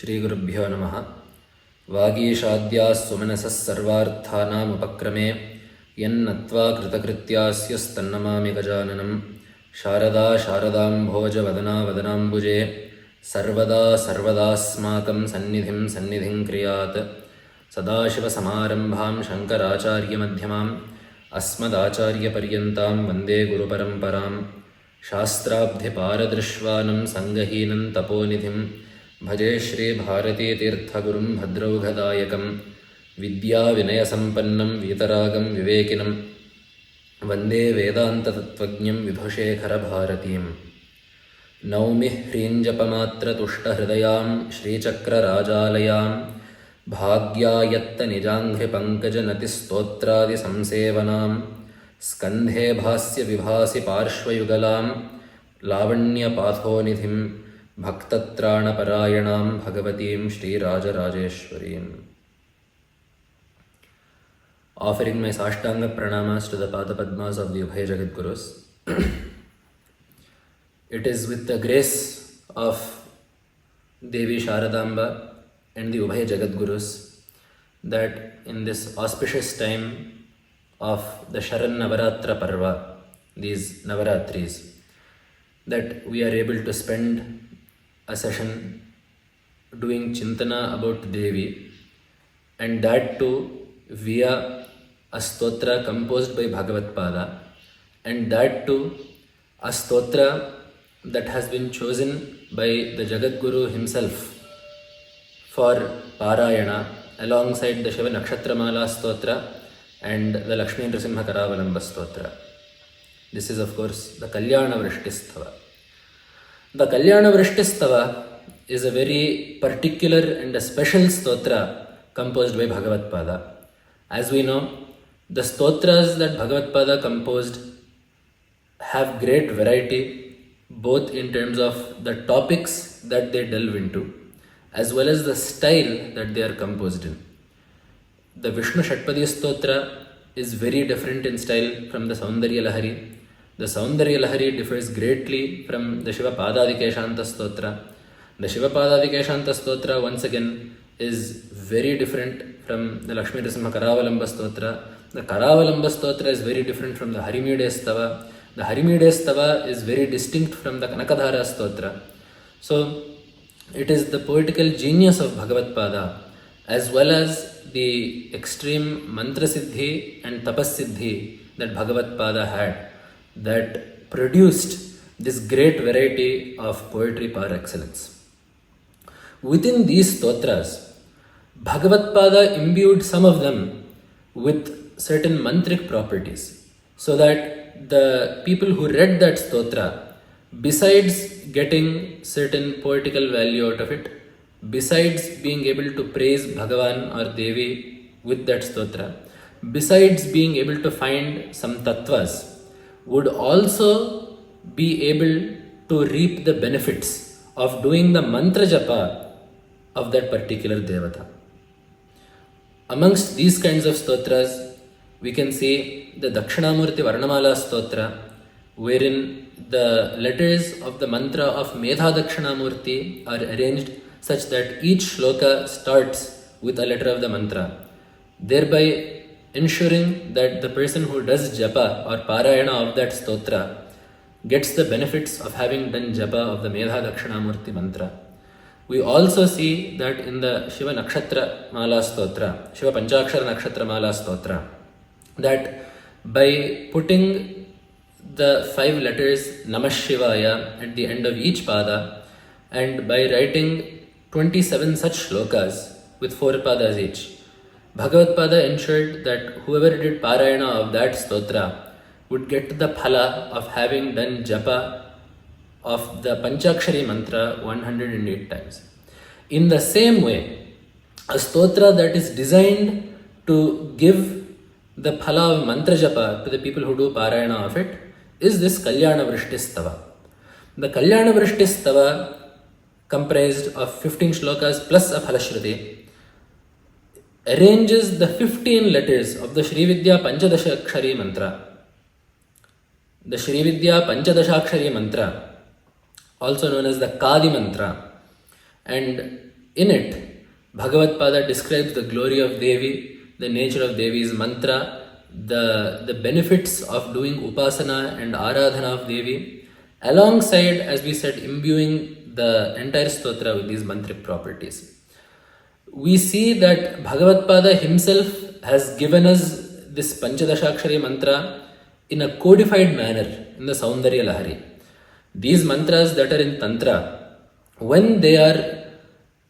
श्रीगुरुभ्यो नमः। वागीशाद्याः सुमनसः सर्वार्थानामुपक्रमे यन्नत्वा कृतकृत्यास्यस्तन्नमामि गजाननं। शारदा शारदाम्भोजवदना वदनाम्बुजे सर्वदा सर्वदास्माकं सन्निधिं सन्निधिं क्रियात्। सदाशिवसमारम्भां शङ्कराचार्यमध्यमाम् अस्मदाचार्यपर्यन्तां वन्दे गुरुपरम्परां। शास्त्राब्धिपारदृश्वानं सङ्गहीनं तपोनिधिं भजे श्रीभारतीतीर्थगुरुं भद्रौघदायकं। विद्याविनयसम्पन्नं वीतरागं विवेकिनं वन्दे वेदान्ततत्त्वज्ञं विधुशेखरभारतीं। नौमि ह्रीञ्जपमात्रतुष्टहृदयां श्रीचक्रराजालयां भाग्यायत्तनिजाङ्घ्रिपङ्कजनतिस्तोत्रादिसंसेवनां। स्कन्धे भास्यविभासि पार्श्वयुगलां लावण्यपाथोनिधिं भक्तत्राणपरायणां भगवतीं श्रीराजराजेश्वरीम्. Offering my Ashtanga Pranamas to the Padapadmas of the Ubhaya Jagadgurus. It is with the grace of Devi Sharadamba and the Ubhaya Jagadgurus that in this auspicious time of the Sharan Navaratra Parva, these Navaratris, that we are able to spend a session doing Chintana about Devi, and that too via a stotra composed by Bhagavat Pada, and that too a stotra that has been chosen by the Jagadguru himself for Parayana alongside the Shiva Nakshatramala stotra and the Lakshmi Nrasimha Karavalamba stotra. This is of course the Kalyana Vrishti Stava. The Kalyana Vrishti Stava is a very particular and a special stotra composed by Bhagavat Pada. As we know, the stotras that Bhagavat Pada composed have great variety, both in terms of the topics that they delve into, as well as the style that they are composed in. The Vishnu Shatpadi Stotra is very different in style from the Saundarya Lahari. The Saundarya Lahari differs greatly from the Shiva Padadikeshanta Stotra. The Shiva Padadikeshanta Stotra once again is very different from the Lakshmi Nrasimha Karavalamba Stotra. The Karavalamba Stotra is very different from the Harimide Stava. The Harimide Stava is very distinct from the Kanakadhara Stotra. So it is the poetical genius of Bhagavat Pada as well as the extreme mantra siddhi and tapas siddhi that Bhagavat Pada had that produced this great variety of poetry par excellence. Within these stotras, Bhagavat Pada imbued some of them with certain mantric properties, so that the people who read that stotra, besides getting certain poetical value out of it, besides being able to praise Bhagavan or Devi with that stotra, besides being able to find some tattvas, would also be able to reap the benefits of doing the mantra japa of that particular devata. Amongst these kinds of stotras, we can see the Dakshinamurti Varnamala Stotra, wherein the letters of the mantra of Medha Dakshinamurti are arranged such that each shloka starts with a letter of the mantra, thereby ensuring that the person who does japa or parayana of that stotra gets the benefits of having done japa of the Medha Dakshinamurti mantra. We also see that in the Shiva Nakshatra Mala Stotra, Shiva Panchakshara Nakshatra Mala Stotra, that by putting the 5 letters Namah Shivaya at the end of each pada, and by writing 27 such shlokas with 4 padas each, Bhagavat Pada ensured that whoever did parayana of that stotra would get the phala of having done japa of the Panchakshari mantra 108 times. In the same way, a stotra that is designed to give the phala of mantra japa to the people who do parayana of it is this Kalyana Vrishti Stava. The Kalyana Vrishti Stava, comprised of 15 shlokas plus a phalashruti, arranges the 15 letters of the Srividya Panchadashakshari mantra. The Srividya Panchadashakshari mantra, also known as the Kadi mantra, and In it, Bhagavad Pada describes the glory of Devi, the nature of Devi's mantra, the benefits of doing upasana and aradhana of Devi, alongside, as we said, imbuing the entire stotra with these mantric properties. We see that Bhagavad Pada himself has given us this Panchadashakshari mantra in a codified manner in the Saundarya Lahari. These mantras that are in Tantra, when they are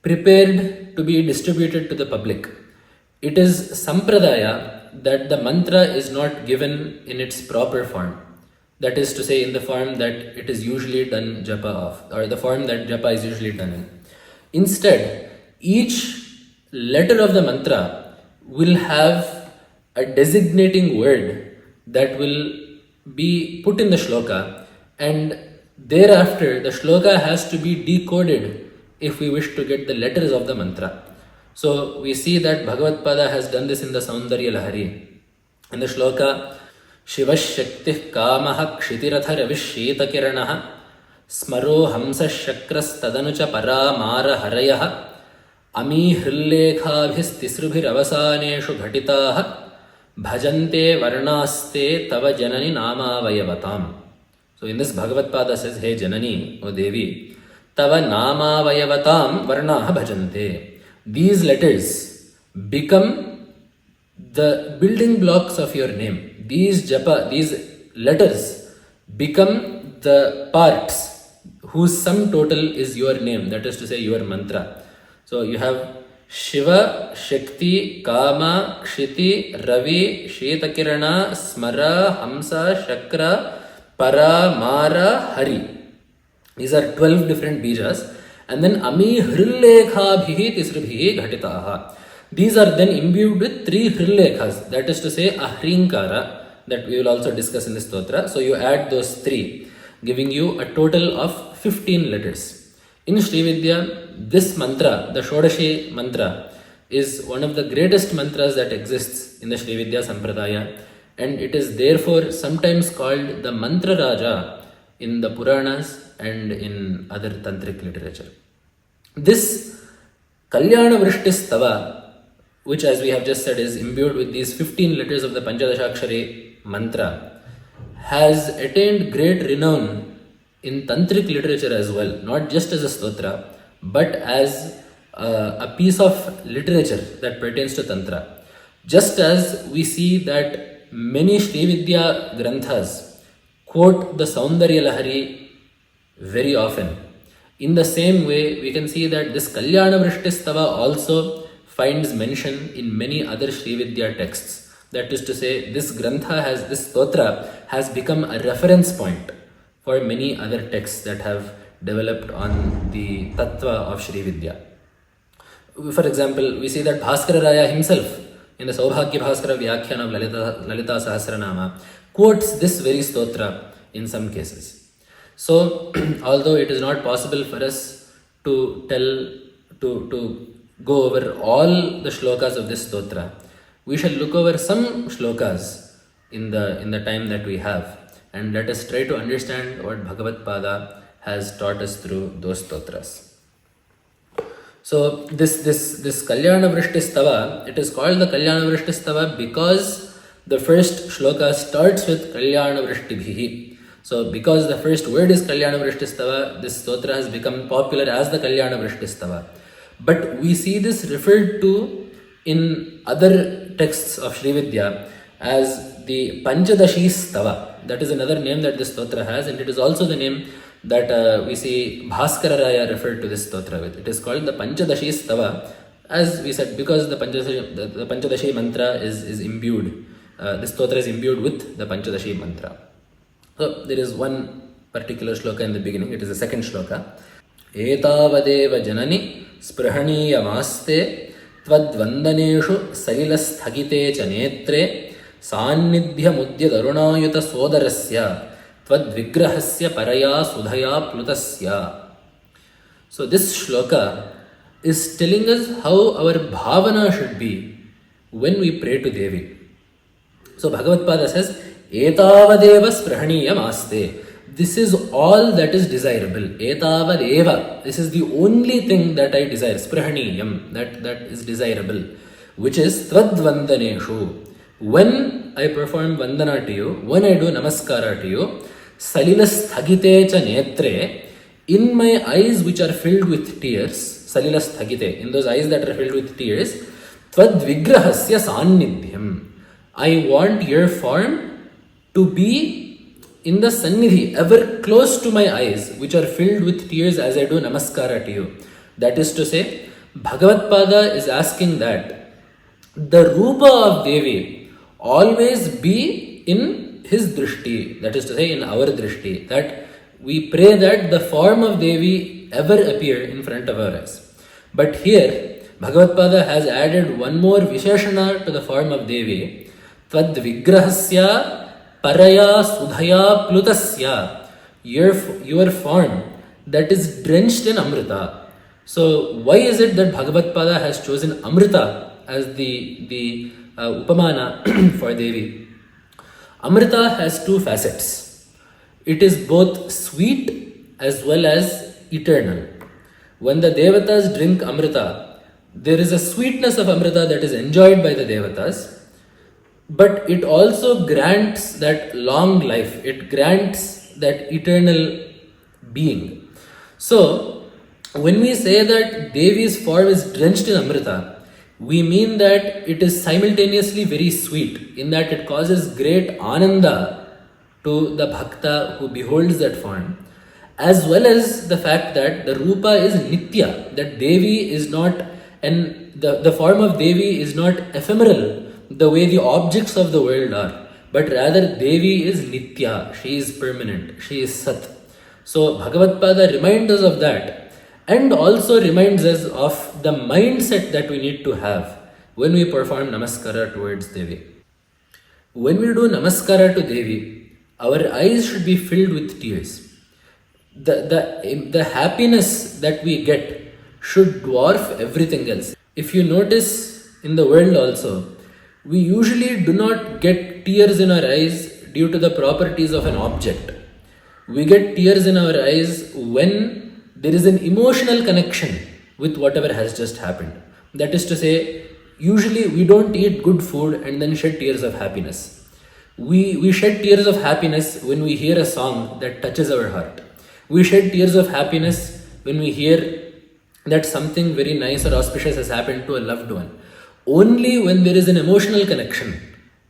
prepared to be distributed to the public, it is sampradaya that the mantra is not given in its proper form. That is to say, in the form that it is usually done japa of, or the form that japa is usually done in. Instead, each letter of the mantra will have a designating word that will be put in the shloka, and thereafter the shloka has to be decoded if we wish to get the letters of the mantra. So we see that Bhagavad Pada has done this in the Saundarya Lahari. In the shloka, Shivash Shaktih Kamaha Kshitiratha Ravishita Kiranaha Smaro Hamsa Shakras Tadanucha Para Mara Harayaha Ami Hrilekhabhis Tisrubhir Avasaneshu Ghatitaha Bhajante Varnaste Tava Janani Nama Vayavatam. So in this Bhagavad Pada says, Hey Janani, O Devi, Tava Nama Vayavatam Varnaha Bhajante. These letters become the building blocks of your name. These letters become the parts whose sum total is your name, that is to say your mantra. So you have Shiva, Shakti, Kama, Kshiti, Ravi, Shetakirana, Smara, Hamsa, Shakra, Para, Mara, Hari. These are 12 different bijas. And then Ami Hrilekhabhihi Tisribhihi Ghatitaha. These are then imbued with 3 Hrilekhas, that is to say a Hrinkara, that we will also discuss in this stotra. So you add those 3, giving you a total of 15 letters. In Srividya, this mantra, the Shodashi mantra, is one of the greatest mantras that exists in the Srividya Sampradaya, and it is therefore sometimes called the Mantra Raja in the Puranas and in other tantric literature. This Kalyana Vrishti Stava, which as we have just said is imbued with these 15 letters of the Panchadashakshari mantra, has attained great renown in tantric literature as well, not just as a stotra, but as a piece of literature that pertains to Tantra. Just as we see that many Srividya Granthas quote the Saundarya Lahari very often, in the same way we can see that this Kalyana Vrishti Stava also finds mention in many other Srividya texts. That is to say, this stotra has become a reference point for many other texts that have developed on the tattva of Srividya. For example, we see that Bhaskara Raya himself, in the Saubhagya Bhaskara Vyakhyan of Lalita Sahasranama, quotes this very stotra in some cases. So, although it is not possible for us to go over all the shlokas of this stotra, we shall look over some shlokas in the time that we have, and let us try to understand what Bhagavad Pada has taught us through those stotras. So this Kalyana Vrishti Stava, it is called the Kalyana Vrishti Stava because the first shloka starts with Kalyana Vrishti Bhihi. So because the first word is Kalyana Vrishti Stava, this stotra has become popular as the Kalyana Vrishti Stava. But we see this referred to in other texts of Srividya as the Panchadashi Stava. That is another name that this stotra has, and it is also the name that we see Bhaskara Raya referred to this stotra with. It is called the Panchadashi Stava, as we said, because the Panchadashi mantra is imbued, this stotra is imbued with the Panchadashi mantra. So there is one particular shloka in the beginning, it is the second shloka. Etavadeva janani sprahaniya tvad-vandaneshu sailasthagite cha netre sannidhya mudya darunayuta sodarasya tvad-vigrahasya paraya sudhaya plutasya. So this shloka is telling us how our bhavana should be when we pray to Devi. So Bhagavad Pada says, Etavadeva sprahaniya maste. this is all that is desirable. Etavad eva. This is the only thing that I desire. Sprahaniyam. That is desirable. Which is tvad-vandaneshu. When I perform vandana to you, when I do namaskara to you, salilas thagite cha netre, in my eyes which are filled with tears, salilas thagite, in those eyes that are filled with tears, tvad vigrahasya sannidhyam. I want your form to be in the sannidhi, ever close to my eyes, which are filled with tears as I do namaskara to you. That is to say, Bhagavatpada is asking that the Rupa of Devi always be in his drishti, that is to say in our drishti, that we pray that the form of Devi ever appear in front of our eyes. But here, Bhagavatpada has added one more Visheshana to the form of Devi, Tvad Vigrahasya Paraya Sudhaya Plutasya, your form that is drenched in Amrita. So, why is it that Bhagavatpada has chosen Amrita as the Upamana for Devi? Amrita has two facets. It is both sweet as well as eternal. When the Devatas drink Amrita, there is a sweetness of Amrita that is enjoyed by the Devatas, but it also grants that long life, it grants that eternal being. So, when we say that Devi's form is drenched in Amrita, we mean that it is simultaneously very sweet, in that it causes great ananda to the bhakta who beholds that form, as well as the fact that the Rupa is Nitya, that Devi is not, and the form of Devi is not ephemeral the way the objects of the world are, but rather Devi is Nitya, she is permanent, she is Sat. So Bhagavatpada reminds us of that, and also reminds us of the mindset that we need to have when we perform Namaskara towards Devi. When we do Namaskara to Devi, our eyes should be filled with tears. The happiness that we get should dwarf everything else. If you notice in the world also, we usually do not get tears in our eyes due to the properties of an object. We get tears in our eyes when there is an emotional connection with whatever has just happened. That is to say, usually we don't eat good food and then shed tears of happiness. We shed tears of happiness when we hear a song that touches our heart. We shed tears of happiness when we hear that something very nice or auspicious has happened to a loved one. Only when there is an emotional connection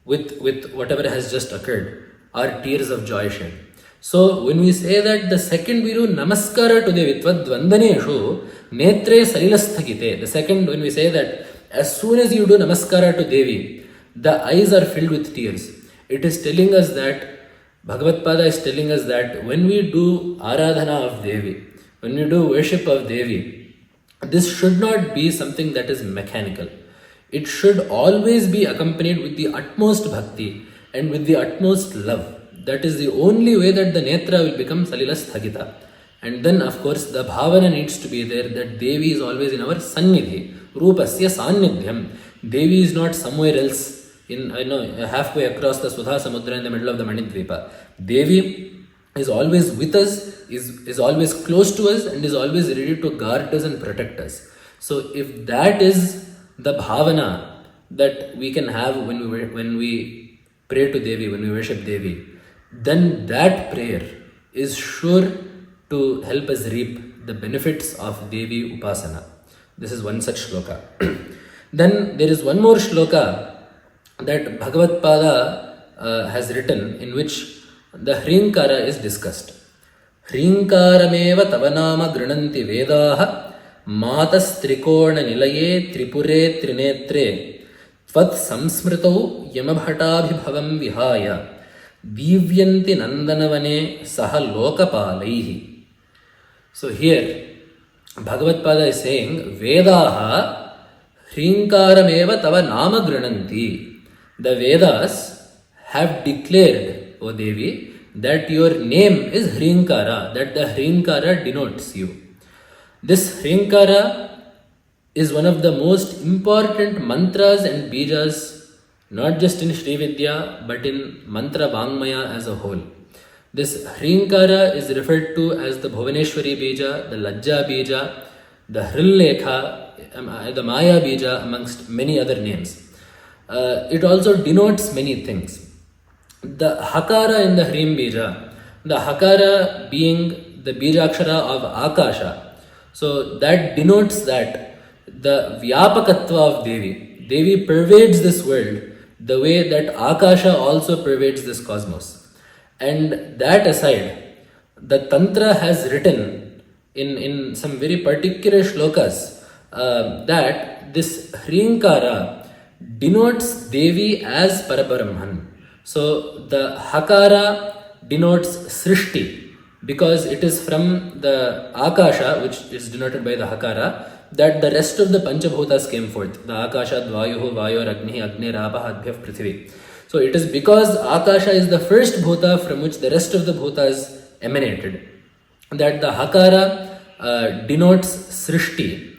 with whatever has just occurred are tears of joy shed. So when we say that the second we do namaskara to Devi, tvad vandaneshu netre salilasthagite, the second when we say that as soon as you do namaskara to Devi, the eyes are filled with tears, it is telling us that, Bhagavatpada is telling us that when we do aradhana of Devi, when we do worship of Devi, this should not be something that is mechanical. It should always be accompanied with the utmost bhakti and with the utmost love. That is the only way that the netra will become salilasthagita. And then of course the bhavana needs to be there that Devi is always in our sannidhi. Rupasya sannidhyam. Devi is not somewhere else halfway across the Sudha Samudra in the middle of the Manidvipa. Devi is always with us, is always close to us, and is always ready to guard us and protect us. So if that is the bhavana that we can have when we pray to Devi, when we worship Devi, then that prayer is sure to help us reap the benefits of Devi Upasana. This is one such shloka. Then there is one more shloka that Bhagavatpada has written, in which the Hrinkara is discussed. Hrinkarameva tavanama grananti vedaha matas trikona nilaye tripure trinetre tvat samsmritau yamabhatabhibhavam vihaya divyanti nandanavane saha lokapalaihi. So here Bhagavatpada is saying Vedaha Hrinkarameva tava nama grananti. The Vedas have declared, O Devi, that your name is Hrinkara, that the Hrinkara denotes you. This Hrinkara is one of the most important mantras and bijas, not just in Sri Vidya, but in mantra Vangmaya as a whole. This Hrinkara is referred to as the Bhuvaneshwari Bija, the Lajja Bija, the Hrillekha, the Maya Bija, amongst many other names. It also denotes many things. The Hakara in the Hrim Bija, the Hakara being the Bijakshara of Akasha, so that denotes that the Vyapakatva of Devi. Devi pervades this world the way that Akasha also pervades this cosmos. And that aside, the Tantra has written in some very particular shlokas that this Hrinkara denotes Devi as Parabrahman. So the Hakara denotes Srishti because it is from the Akasha, which is denoted by the Hakara, that the rest of the Panchabhutas came forth. The Akasha, Vayuhu, Vayor, Agni, Agni, Rabah, Adbhyav, Prithvi. So it is because Akasha is the first Bhuta from which the rest of the Bhutas emanated, that the Hakara denotes Srishti,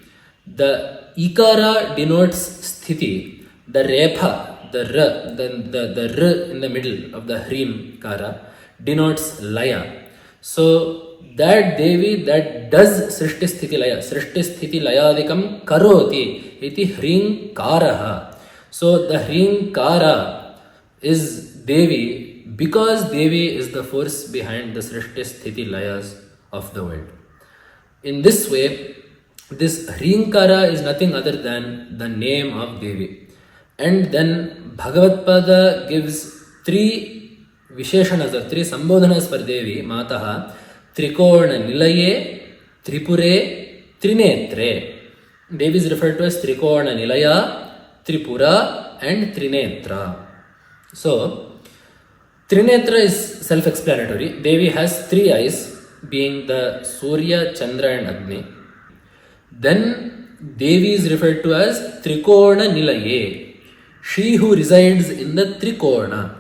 the Ikara denotes Sthiti, the Repha, the R, the R in the middle of the Hrim Kara denotes Laya. So that Devi that does Srishti Sthiti Laya, Srishti Sthiti Layadikam Karoti iti Hring Karaha. So the Hring Kara is Devi because Devi is the force behind the Srishti Sthiti Layas of the world. In this way, this Hrinkara is nothing other than the name of Devi. And then Bhagavatpada gives three Visheshanas or three Sambodhanas for Devi, Mataha, Trikona Nilaye, Tripure, Trinetre. Devi is referred to as Trikona Nilaya, Tripura and Trinetra. So, Trinetra is self-explanatory. Devi has three eyes, being the Surya, Chandra and Agni. Then Devi is referred to as Trikona Nilaye, she who resides in the Trikona.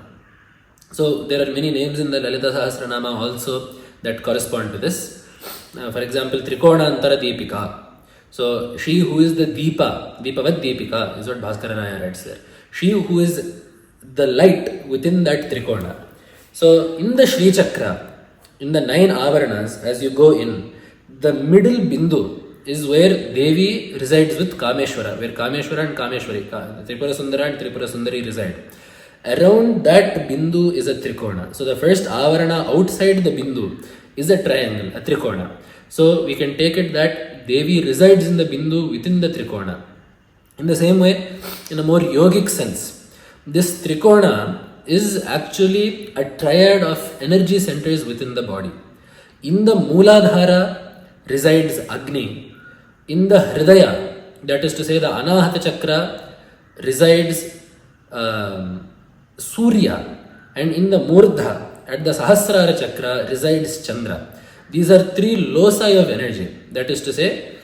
So there are many names in the Lalita Sahasranama also that correspond to this. For example, Trikona Antara Deepika. So she who is the Deepa, Deepavad Deepika is what Bhaskararaya writes there. She who is the light within that Trikona. So in the Shri Chakra, in the 9 Avaranas, as you go in, the middle Bindu is where Devi resides with Kameshwara, where Kameshwara and Kameshwari, Tripura Sundara and Tripura Sundari reside. Around that Bindu is a Trikona. So the first Avarana outside the Bindu is a triangle, a Trikona. So we can take it that Devi resides in the Bindu within the Trikona. In the same way, in a more yogic sense, this Trikona is actually a triad of energy centers within the body. In the Mooladhara resides Agni. In the Hridaya, that is to say the Anahata Chakra, resides Surya. And in the Murdha, at the Sahasrara Chakra, resides Chandra. These are three loci of energy. That is to say,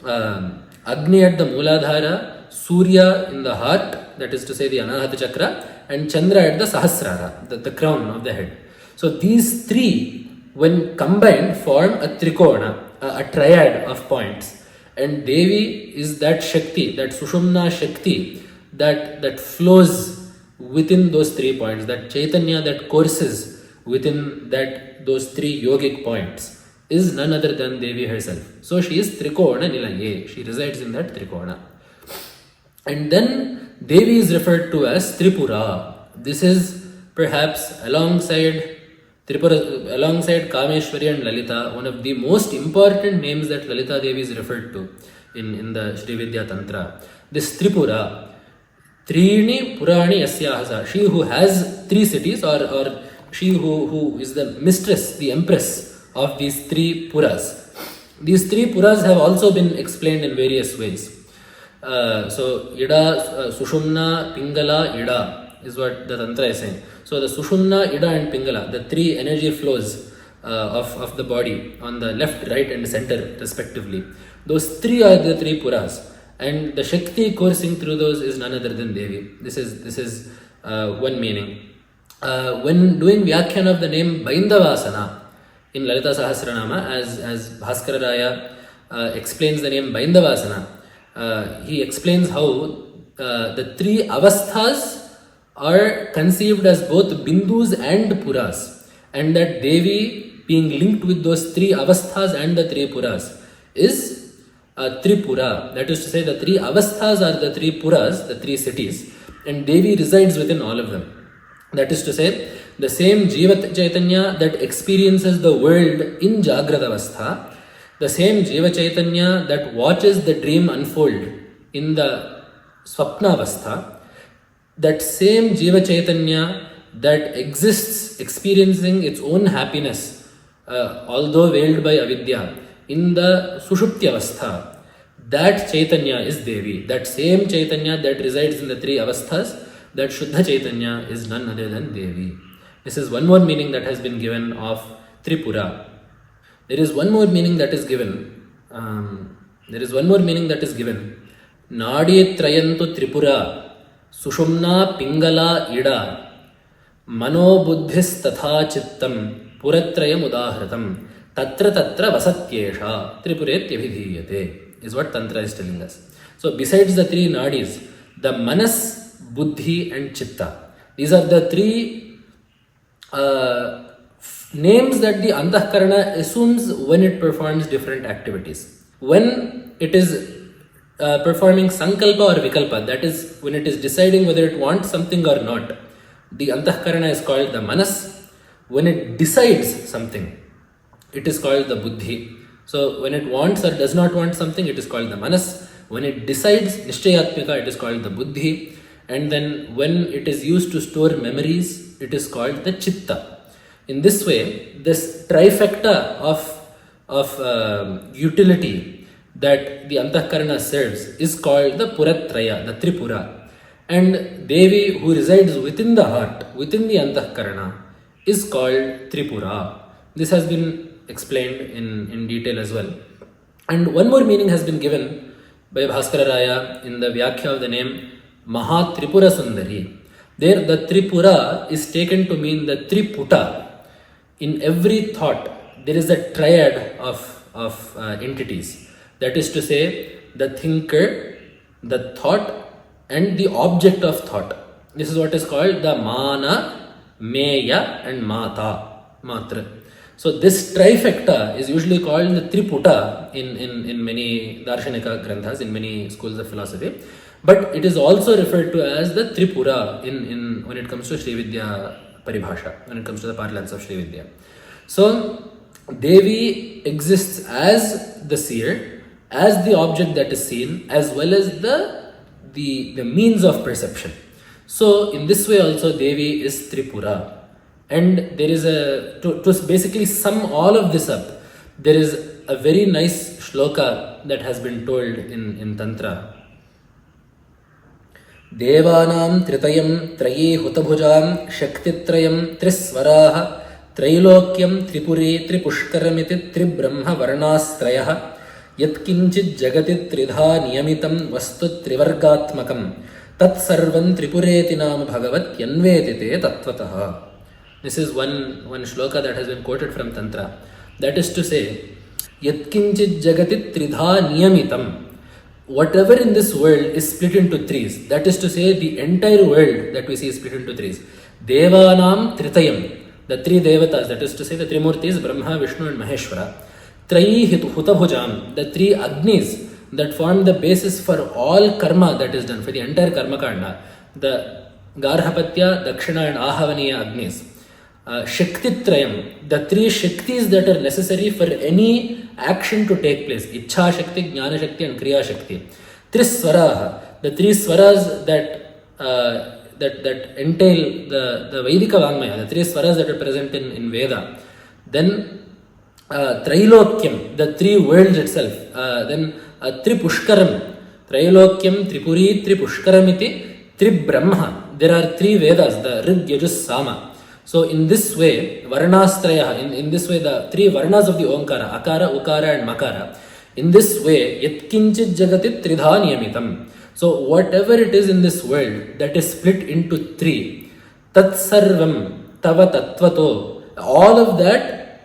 Agni at the Mooladhara, Surya in the heart, that is to say the Anahata Chakra, and Chandra at the Sahasrara, the crown of the head. So these three, when combined, form a Trikona, a triad of points. And Devi is that Shakti, that Sushumna Shakti that flows within those 3 points, that Chaitanya that courses within those 3 yogic points is none other than Devi herself. So she is Trikona Nilaye, she resides in that Trikona. And then Devi is referred to as Tripura. This is perhaps alongside Kameshwari and Lalita, one of the most important names that Lalita Devi is referred to in the Sri Vidya Tantra. This Tripura, Trini Purani Yasyahasa, she who has 3 cities, or she who is the mistress, the empress of these 3 Puras. These 3 Puras have also been explained in various ways. So Ida, Sushumna, Pingala, Ida is what the Tantra is saying. So the Sushumna, Ida and Pingala, the 3 energy flows of the body on the left, right and center respectively. Those 3 are the 3 Puras. And the Shakti coursing through those is none other than Devi. This is one meaning. When doing Vyakhyan of the name Baindavasana in Lalita Sahasranama, as Bhaskararaya explains the name Baindavasana, he explains how the 3 avasthas are conceived as both Bindus and Puras. And that Devi being linked with those three avasthas and the three puras is Tripura. That is to say, the three avasthas are the three puras, the three cities, and Devi resides within all of them. That is to say, the same Jiva Chaitanya that experiences the world in Jagrata Avastha, the same Jiva Chaitanya that watches the dream unfold in the Swapna Avastha, that same Jiva Chaitanya that exists experiencing its own happiness, although veiled by avidya, in the Sushupti Avastha, that Chaitanya is Devi. That same Chaitanya that resides in the three avasthas, that Shuddha Chaitanya is none other than Devi. This is one more meaning that has been given of Tripura. There is one more meaning that is given. Nadi Trayantu Tripura, Sushumna Pingala Ida, Mano Buddhis Tatha Chittam, Puratrayam Udahratam, Tatra Tatra Vasatyesha, Tripuret Yabhidhiyate, is what Tantra is telling us. So, besides the three nadis, the Manas, Buddhi, and Chitta, these are the three names that the Antahkarana assumes when it performs different activities. When it is performing Sankalpa or Vikalpa, that is, when it is deciding whether it wants something or not, the Antahkarana is called the Manas. When it decides something, it is called the Buddhi. So, when it wants or does not want something, it is called the Manas. When it decides, Nishchayatmika, it is called the Buddhi. And then when it is used to store memories, it is called the Chitta. In this way, this trifecta of utility that the Antahkarana serves is called the Puratraya, the Tripura. And Devi, who resides within the heart, within the Antahkarana, is called Tripura. This has been explained in detail as well. And one more meaning has been given by Bhaskara Raya in the Vyakhya of the name Maha Tripura Sundari. There the Tripura is taken to mean the Triputa. In every thought, there is a triad of entities. That is to say, the thinker, the thought, and the object of thought. This is what is called the Mana, Meya, and Matra. So this trifecta is usually called the Triputa in many Darshanika Granthas, in many schools of philosophy. But it is also referred to as the Tripura when it comes to Srividya Paribhasha, when it comes to the parlance of Srividya. So Devi exists as the seer, as the object that is seen, as well as the means of perception. So in this way also Devi is Tripura. And there is to basically sum all of this up, there is a very nice shloka that has been told in Tantra. Devanam Tritayam Trayi Hutabhujam Shaktitrayam Trisvaraha Trailokyam Tripuri Tripushkaramiti Tribrahma Varnastrayaha Yatkinchit Jagati Tridha Niyamitam Vastu Trivargatmakam Tat Sarvan Tripuretinam Bhagavat Yanvetite Tatvataha. This is one shloka that has been quoted from Tantra. That is to say, Yatkinchit Jagati Tridha Niyamitam. Whatever in this world is split into threes. That is to say, the entire world that we see is split into threes. Devanam Tritayam. The three devatas, that is to say, the three murtis, Brahma, Vishnu, and Maheshwara. Trayi Hutabhujam. The three Agnis that form the basis for all karma that is done, for the entire karma kanda. The Garhapatya, Dakshina, and Ahavaniya Agnis. Shaktitrayam, the three Shaktis that are necessary for any action to take place. Ichha Shakti, Jnana Shakti, and Kriya Shakti. Triswaraha, the three swaras that entail the Vedika Vangmaya, the three swaras that are present in Veda. Then Trailokyam, the three worlds itself. Then Tripushkaram, Trailokyam, Tripuri, Tripushkaramiti, Tribrahma. There are three Vedas, the Rig, Yajus, Sama. So in this way, Varnastraya, in this way the three Varnas of the Omkara, Akara, Ukara, and Makara. In this way, Yatkinchit Jagatit Tridha Niyamitam. So whatever it is in this world that is split into three, Tat Sarvam, Tava Tattvato, all of that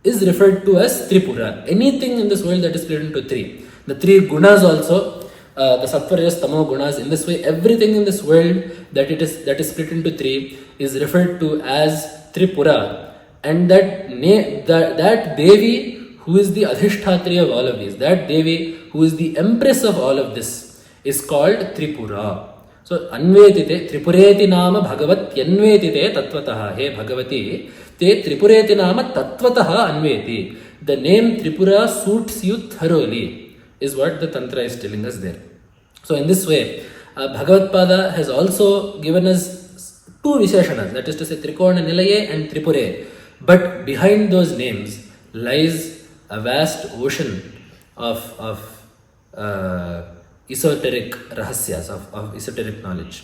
is referred to as Tripura. Anything in this world that is split into three. The three Gunas also, the Sattva, Rajas, Tamo Gunas. In this way, everything in this world that is split into three is referred to as Tripura. And that Devi who is the Adhishtatri of all of these, that Devi who is the empress of all of this, is called Tripura. So, Anvetite, Tripureti Nama Bhagavat Yanvetite Tatvataha. Hey Bhagavati, Te Tripureti Nama Tatvataha Anveti. The name Tripura suits you thoroughly, is what the Tantra is telling us there. So, in this way, Bhagavad-pada has also given us two Visheshanas, that is to say Trikona Nilaye and Tripure. But behind those names lies a vast ocean of esoteric rahasyas, of esoteric knowledge.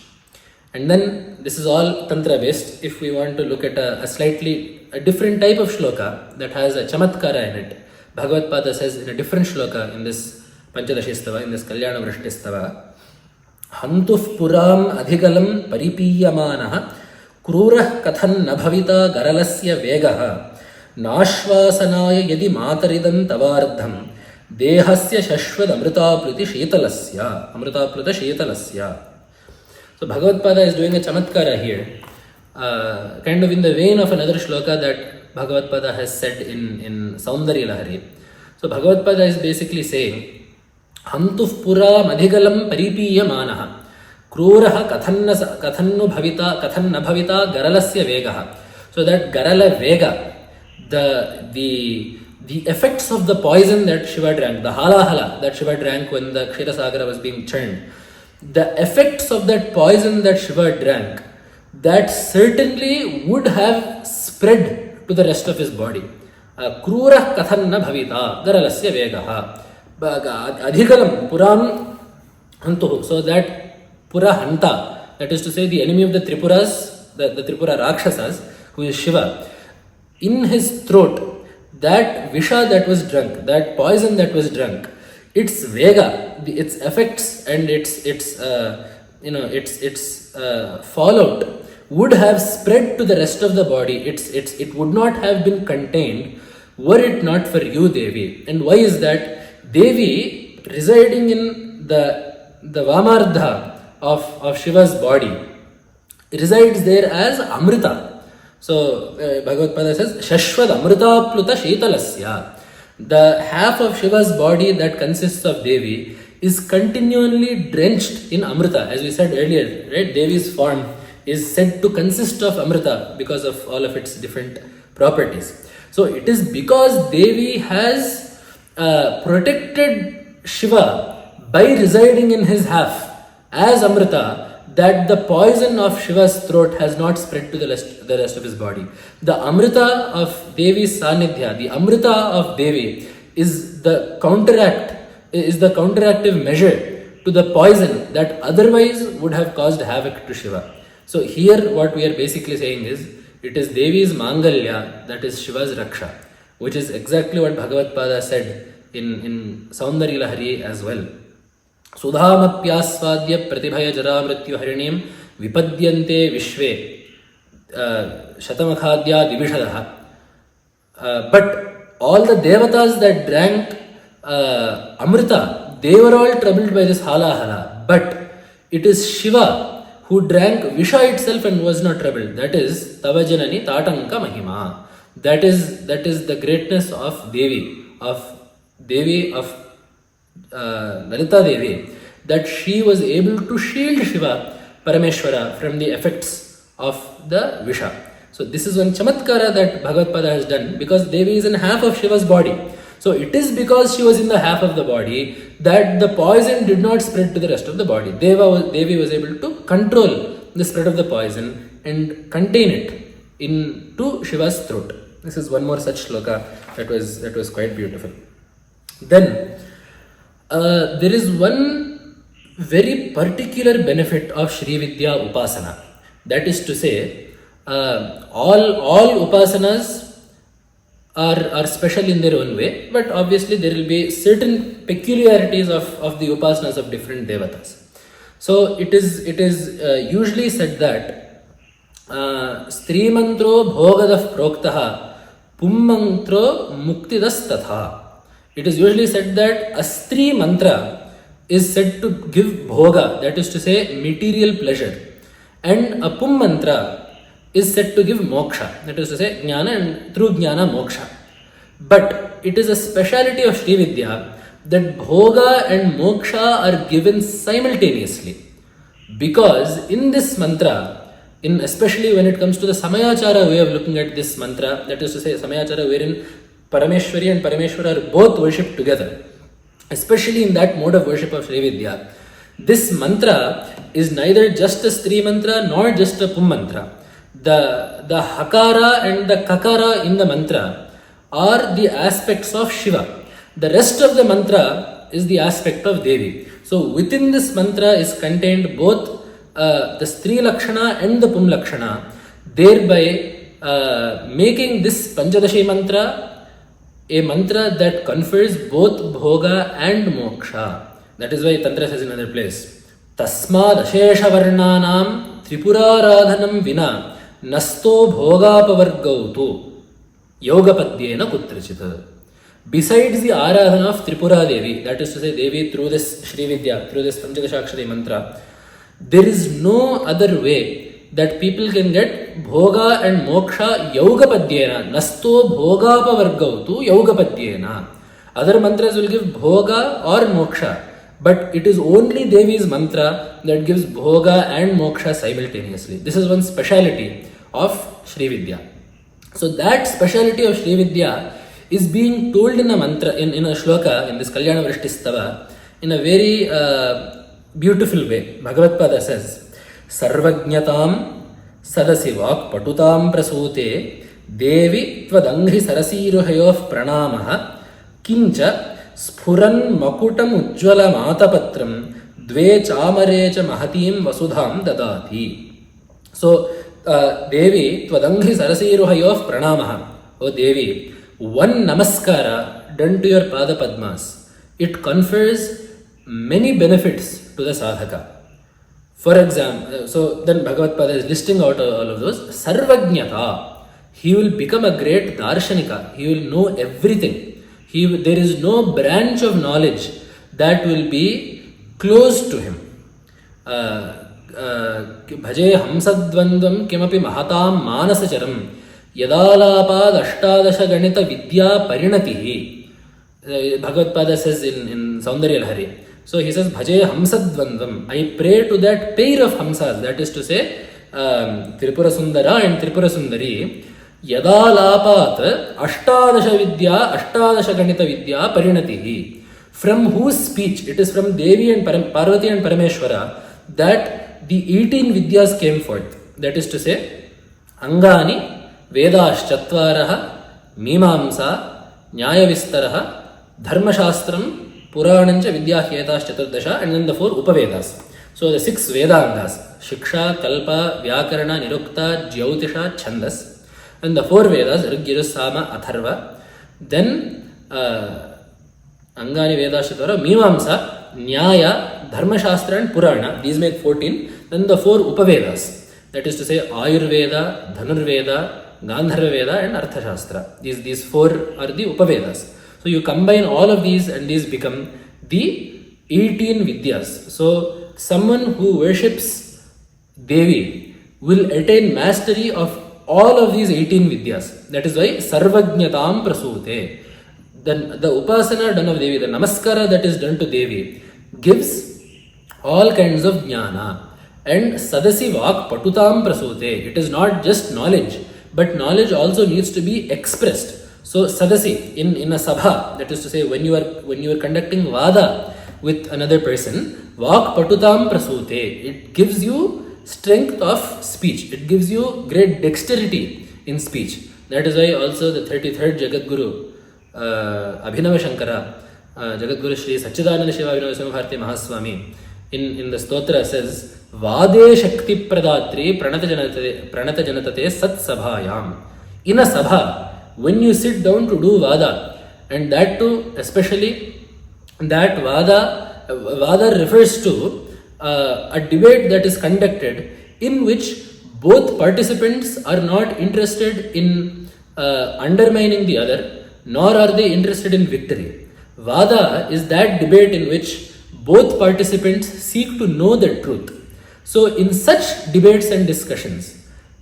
And then this is all Tantra based. If we want to look at a different type of shloka that has a chamatkara in it, Bhagavad-pada says in a different shloka in this Panchadashi Stava, in this Kalyana Vrishti Stava, Hantuf puram adhigalam paripiyamanaha krurah kathan nabhavita garalasya vegaha nashvasanaya yadi mataridam tavardham dehasya shashvad amritapluti shetalasya. So Bhagavad-pada is doing a chamatkara here, kind of in the vein of another shloka that Bhagavad-pada has said in Saundarya Lahari. So Bhagavad-pada is basically saying, Hantuf pura madhigalam paripiya manaha kruraha kathanna bhavita garalasya vegaha. So that garala vega, the effects of the poison that Shiva drank, the halahala that Shiva drank when the Kshitasagara was being churned, the effects of that poison that Shiva drank, that certainly would have spread to the rest of his body. Krurah kathanna bhavita garalasya vegaha. Adhikalam Puram Hantuhu. So that Pura Hanta, that is to say the enemy of the Tripuras, the Tripura Rakshasas, who is Shiva, in his throat, that Visha that was drunk, that poison that was drunk, its Vega, its effects and its fallout would have spread to the rest of the body. It would not have been contained were it not for you, Devi. And why is that? Devi, residing in the Vamardha of Shiva's body, resides there as Amrita. So Bhagavad-pada says, Shashvad Amrita Pluta Shetalasya. The half of Shiva's body that consists of Devi is continually drenched in Amrita. As we said earlier, right? Devi's form is said to consist of Amrita because of all of its different properties. So it is because Devi has protected Shiva by residing in his half as Amrita, that the poison of Shiva's throat has not spread to the rest of his body. The Amrita of Devi's Sanidhya, the Amrita of Devi is the counteractive measure to the poison that otherwise would have caused havoc to Shiva. So here what we are basically saying is, it is Devi's Mangalya that is Shiva's Raksha, which is exactly what Bhagavad-pada said in Saundarya Lahari as well. Sudhamapyasvadya pratibhaya jara mrityu harinim vipadyante vishve shatamakhadya divishadaha. But all the devatas that drank Amrita, they were all troubled by this halahala. But it is Shiva who drank Visha itself and was not troubled. That is Tavajanani Tatanka Mahima. That is the greatness of Devi, of Lalita Devi, that she was able to shield Shiva, Parameshwara, from the effects of the Visha. So this is one chamatkara that Bhagavad-pada has done, because Devi is in half of Shiva's body. So it is because she was in the half of the body that the poison did not spread to the rest of the body. Devi was able to control the spread of the poison and contain it into Shiva's throat. This is one more such shloka that was quite beautiful. Then there is one very particular benefit of Shri Vidya Upasana. That is to say, all upasanas are special in their own way, but obviously there will be certain peculiarities of the upasanas of different devatas. So it is usually said that Stri mantro bhogadav proktaha pummantro muktidas tatha. It is usually said that a Stri mantra is said to give bhoga, that is to say material pleasure, and a Pum mantra is said to give moksha. That is to say, jnana, and through jnana, moksha. But it is a speciality of Sri Vidya that bhoga and moksha are given simultaneously. Because in this mantra, especially when it comes to the Samayachara way of looking at this mantra, that is to say, Samayachara wherein Parameshwari and Parameshwara are both worshipped together, especially in that mode of worship of Sri Vidya, this mantra is neither just a Stri mantra nor just a Pum mantra. The Hakara and the Kakara in the mantra are the aspects of Shiva. The rest of the mantra is the aspect of Devi. So within this mantra is contained both the Stri Lakshana and the Pum Lakshana, thereby making this Panchadashi mantra a mantra that confers both bhoga and moksha. That is why Tantra says in another place, Tasmad Ashesha Varnanam Tripuraradhanam Vina Nasto Bhogapavargautu Yogapadyena Kutrachita. Besides the Aradhana of Tripura Devi, that is to say Devi through this Sri Vidya, through this Panchadashakshari mantra, there is no other way that people can get bhoga and moksha yogapadyena. Nasto bhogapavargautu yogapadyena. Other mantras will give bhoga or moksha, but it is only Devi's mantra that gives bhoga and moksha simultaneously. This is one speciality of Sri Vidya. So that speciality of Sri Vidya is being told in a mantra, in a shloka, in this Kalyana Vrishti Stava, in a very beautiful way. Bhagavatpada says, Sarvajnatam sadasivak patutam prasute devi tvadanghi sarasiruhayof pranamaha kincha sphuran makutam ujjvala matapatram dve chamarecha mahatim vasudham dadati. So, Devi tvadanghi sarasiruhayof pranamaha. O Devi, one namaskara done to your pada padmas, it confers many benefits to the sadhaka. For example, so then Bhagavatpada is listing out all of those. Sarvajnata, he will become a great darshanika, he will know everything. There is no branch of knowledge that will be close to him. Bhaje hamsadvandvam kimapi mahatam manasacharam yadalapad ashtadasha ganita vidya parinatihi. Bhagavatpada says in Saundarya Lahari. So he says, Bhaje hamsadvandvam. I pray to that pair of hamsas, that is to say, Tripura Sundara and Tripura Sundari. Yadalapat ashtadasha vidya, ashtadasha ganita vidya parinatihi. From whose speech, it is from Devi and Parvati and Parameshwara, that the 18 vidyas came forth. That is to say, Angani, Vedash Chatvaraha, Mimamsa, Nyaya Vistaraha, Dharmashastram, Puranancha Vidyahyetash Chaturdasha, and then the 4 Upavedas. So the 6 Vedangas, Shiksha, Kalpa, Vyakarana, Nirukta, Jyotisha, Chandas. And the 4 Vedas, Rig, Sama, Atharva. Then Angani Vedash Chatvara, Mimamsa, Nyaya, Dharmashastra and Purana. These make 14. Then the 4 Upavedas. That is to say Ayurveda, Dhanurveda, Gandharva Veda and Arthashastra. These 4 are the Upavedas. So you combine all of these and these become the 18 Vidyas. So someone who worships Devi will attain mastery of all of these 18 Vidyas. That is why Sarvajnatam Prasute. The Upasana done of Devi, the Namaskara that is done to Devi, gives all kinds of Jnana. And Sadasi Vak Patutam Prasute. It is not just knowledge, but knowledge also needs to be expressed. So Sadasi, in a sabha, that is to say when you are conducting vada with another person, Vak Patutam Prasute, it gives you strength of speech. It gives you great dexterity in speech. That is why also the 33rd Jagadguru, Abhinava Shankara, Jagadguru Shri Sachidananda Shiva Abhinava Simhabharati Mahaswami, in the stotra says, Vade Shakti Pradatri Pranata Janatate Sat Sabhayam. In a sabha, when you sit down to do vada, and that too, especially that vada refers to a debate that is conducted in which both participants are not interested in undermining the other, nor are they interested in victory. Vada is that debate in which both participants seek to know the truth. So in such debates and discussions,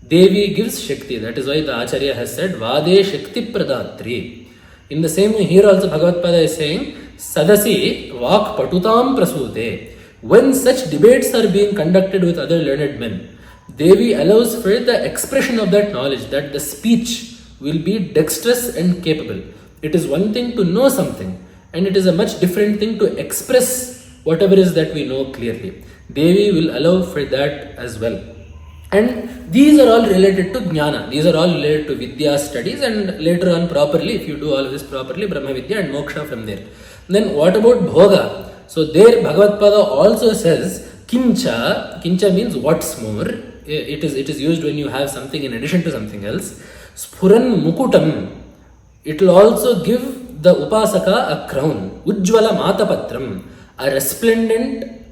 Devi gives Shakti. That is why the Acharya has said, Vade Shakti Pradatri. In the same way, here also Bhagavad-pada is saying, Sadasi Vak Patutam Prasute. When such debates are being conducted with other learned men, Devi allows for the expression of that knowledge, that the speech will be dexterous and capable. It is one thing to know something, and it is a much different thing to express whatever is that we know clearly. Devi will allow for that as well. And these are all related to Jnana. These are all related to Vidya studies, and later on properly, if you do all of this properly, Brahma Vidya and Moksha from there. Then what about Bhoga? So there Bhagavad-pada also says, Kincha. Kincha means what's more. It is used when you have something in addition to something else. Sphuran Mukutam. It will also give the Upasaka a crown. Ujjvala Matapatram. A resplendent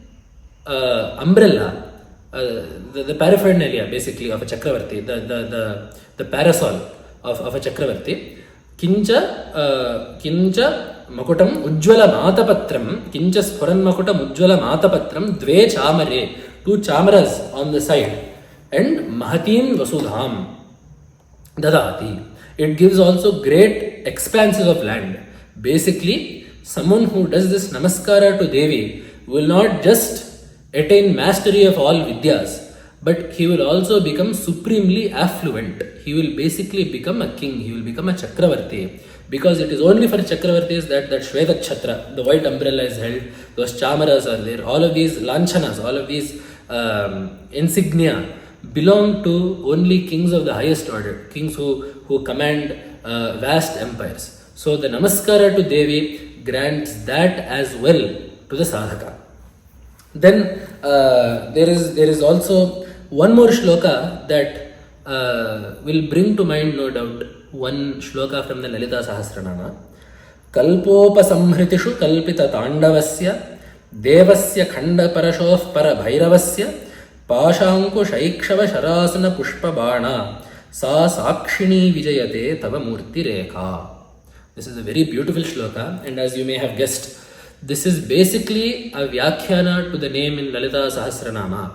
umbrella. The paraphernalia basically of a Chakravarti, the parasol of a Chakravarti. Kincha Makutam Ujjvala Matapatram. Kincha Sphuran Makutam Ujjvala Matapatram. Dve Chamare. 2 chamaras on the side. And Mahatin Vasudham Dadati. It gives also great expanses of land. Basically, someone who does this Namaskara to Devi will not just attain mastery of all Vidyas, but he will also become supremely affluent. He will basically become a king. He will become a Chakravarti. Because it is only for Chakravartis that Shveta Chhatra, the white umbrella, is held. Those chamaras are there. All of these lanchanas, all of these insignia belong to only kings of the highest order, kings who command vast empires. So the Namaskara to Devi grants that as well to the sadhaka. Then there is also one more shloka that will bring to mind, no doubt, one shloka from the Lalita Sahasranama. Kalpopasamhritishu kalpita tandavasya devasya khanda parashof para bhairavasya Pashanku Shaikshava Sharasana Pushpa Bana Sa Sakshini Vijayate Tava Murti Rekha. This is a very beautiful shloka, and as you may have guessed, this is basically a vyakhyana to the name in Lalita Sahasranama,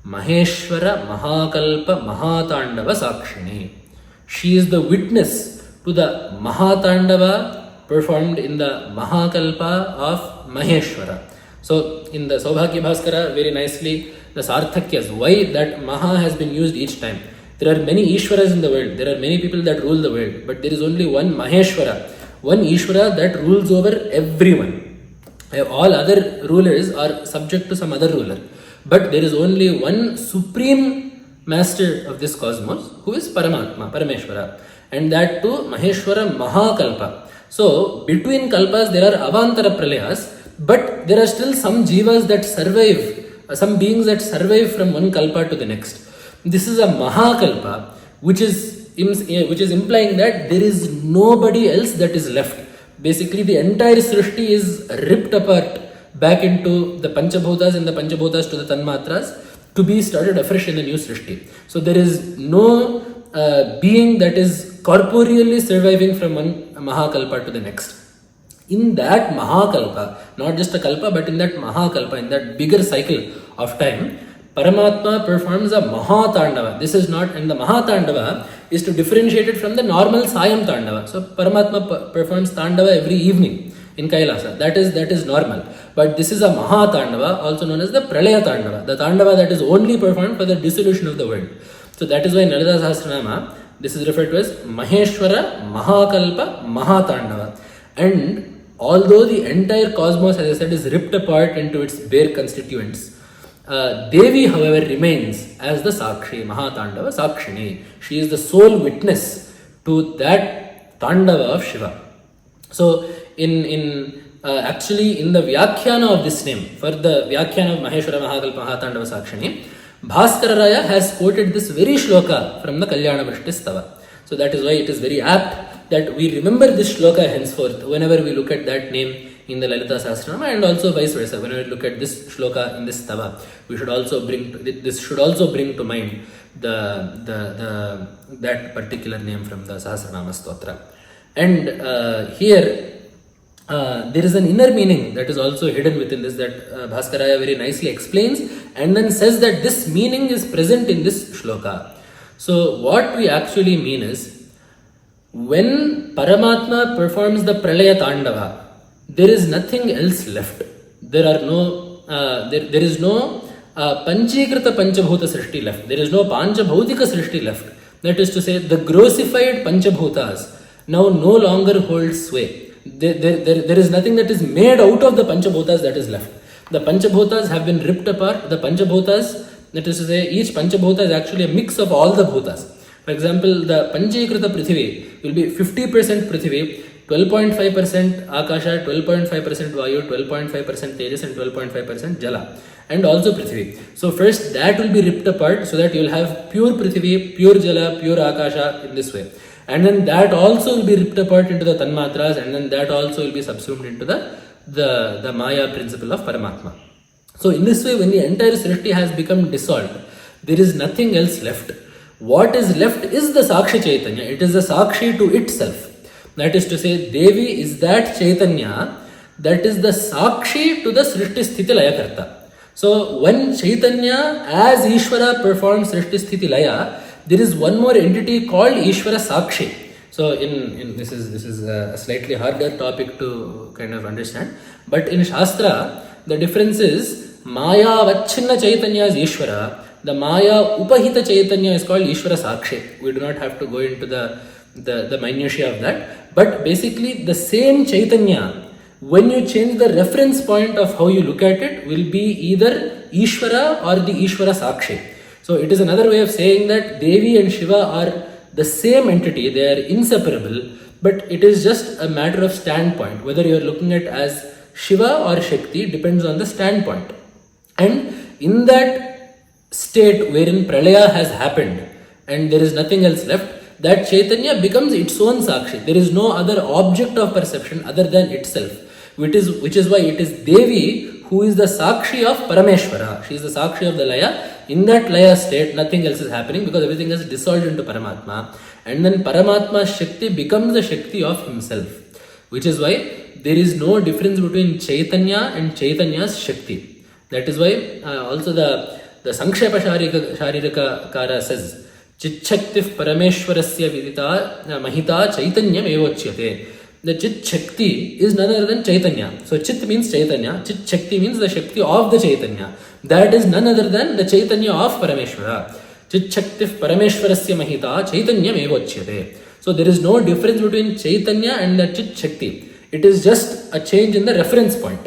Maheshwara Mahakalpa Mahatandava Sakshini. She is the witness to the Mahatandava performed in the Mahakalpa of Maheshwara. So in the Saubhagya Bhaskara, very nicely, the Sarthakyas, why that Maha has been used each time. There are many Ishwaras in the world, there are many people that rule the world, but there is only one Maheshwara, one Ishwara that rules over everyone. All other rulers are subject to some other ruler, but there is only one supreme master of this cosmos who is Paramatma, Parameshwara, and that too Maheshwara Mahakalpa. So between kalpas there are avantara pralayas, but there are still some jivas that survive, some beings that survive from one kalpa to the next. This is a Mahakalpa, which is implying that there is nobody else that is left. Basically, the entire Srishti is ripped apart back into the Panchabhutas and the Panchabhutas to the Tanmatras to be started afresh in the new Srishti. So there is no being that is corporeally surviving from one Mahakalpa to the next. In that Mahakalpa, not just a Kalpa, but in that Mahakalpa, in that bigger cycle of time, Paramatma performs a Mahatandava. This is not, and the Mahatandava is to differentiate it from the normal Sayam Tandava. So Paramatma performs Tandava every evening in Kailasa. That is normal. But this is a Mahatandava, also known as the Pralaya Tandava, the Tandava that is only performed for the dissolution of the world. So that is why in Lalita Sahasranama, this is referred to as Maheshwara Mahakalpa Mahatandava. And although the entire cosmos, as I said, is ripped apart into its bare constituents, Devi, however, remains as the Sakshi, Mahatandava Sakshini. She is the sole witness to that Tandava of Shiva. So, actually, in the Vyakhyana of this name, for the Vyakhyana of Maheshwara Mahakalpa Mahatandava Sakshini, Bhaskararaya has quoted this very shloka from the Kalyana Vrishti Stava. So that is why it is very apt that we remember this shloka henceforth whenever we look at that name in the Lalita Sahasranama, and also vice versa. Whenever we look at this shloka in this stava, this should also bring to mind that particular name from the Sahasranama Stotra. And here there is an inner meaning that is also hidden within this, that Bhaskaraya very nicely explains and then says that this meaning is present in this shloka. So what we actually mean is, when Paramatma performs the Pralaya Tandava, there is nothing else left. There are no, there is no Panchikrita Panchabhuta Srishti left. There is no Panchabhautika Srishti left. That is to say, the grossified Panchabhutas now no longer hold sway. There is nothing that is made out of the Panchabhutas that is left. The Panchabhutas have been ripped apart. The Panchabhutas, that is to say, each Panchabhuta is actually a mix of all the Bhutas. For example, the Panchikrita Prithvi will be 50% Prithvi, 12.5% Akasha, 12.5% Vayu, 12.5% Tejas and 12.5% Jala, and also Prithvi. So first that will be ripped apart so that you will have pure Prithvi, pure Jala, pure Akasha in this way. And then that also will be ripped apart into the Tanmatras, and then that also will be subsumed into the Maya principle of Paramatma. So in this way, when the entire Srishti has become dissolved, there is nothing else left. What is left is the Sakshi Chaitanya. It is the Sakshi to itself. That is to say, Devi is that Chaitanya that is the Sakshi to the Srishti Sthiti Laya Karta. So when Chaitanya as Ishvara performs Srishti Sthiti Laya, there is one more entity called Ishvara Sakshi. So in this is a slightly harder topic to kind of understand. But in Shastra, the difference is Maya Vachinna Chaitanya is Ishvara. The Maya Upahita Chaitanya is called Ishvara Sakshi. We do not have to go into the minutiae of that. But basically the same Chaitanya, when you change the reference point of how you look at it, will be either Ishvara or the Ishvara Sakshi. So it is another way of saying that Devi and Shiva are the same entity, they are inseparable, but it is just a matter of standpoint. Whether you are looking at as Shiva or Shakti depends on the standpoint. And in that state wherein Pralaya has happened and there is nothing else left, that Chaitanya becomes its own Sakshi. There is no other object of perception other than itself, which is why it is Devi who is the Sakshi of Parameshvara. She is the Sakshi of the Laya. In that Laya state, nothing else is happening because everything is dissolved into Paramatma. And then Paramatma's Shakti becomes the Shakti of himself. Which is why there is no difference between Chaitanya and Chaitanya's Shakti. That is why also the Sankshepa Sharirika Kara says, Chit-Shaktif Parameshwarasya Vidita Mahita Chaitanyam Evochyate. The Chit Shakti is none other than Chaitanya. So Chit means Chaitanya, Chit Shakti means the Shakti of the Chaitanya. That is none other than the Chaitanya of Parameshvara. Chit Shaktif Parameshwarasya Mahita Chaitanyam Evochyate. So there is no difference between Chaitanya and the Chit Shakti. It is just a change in the reference point.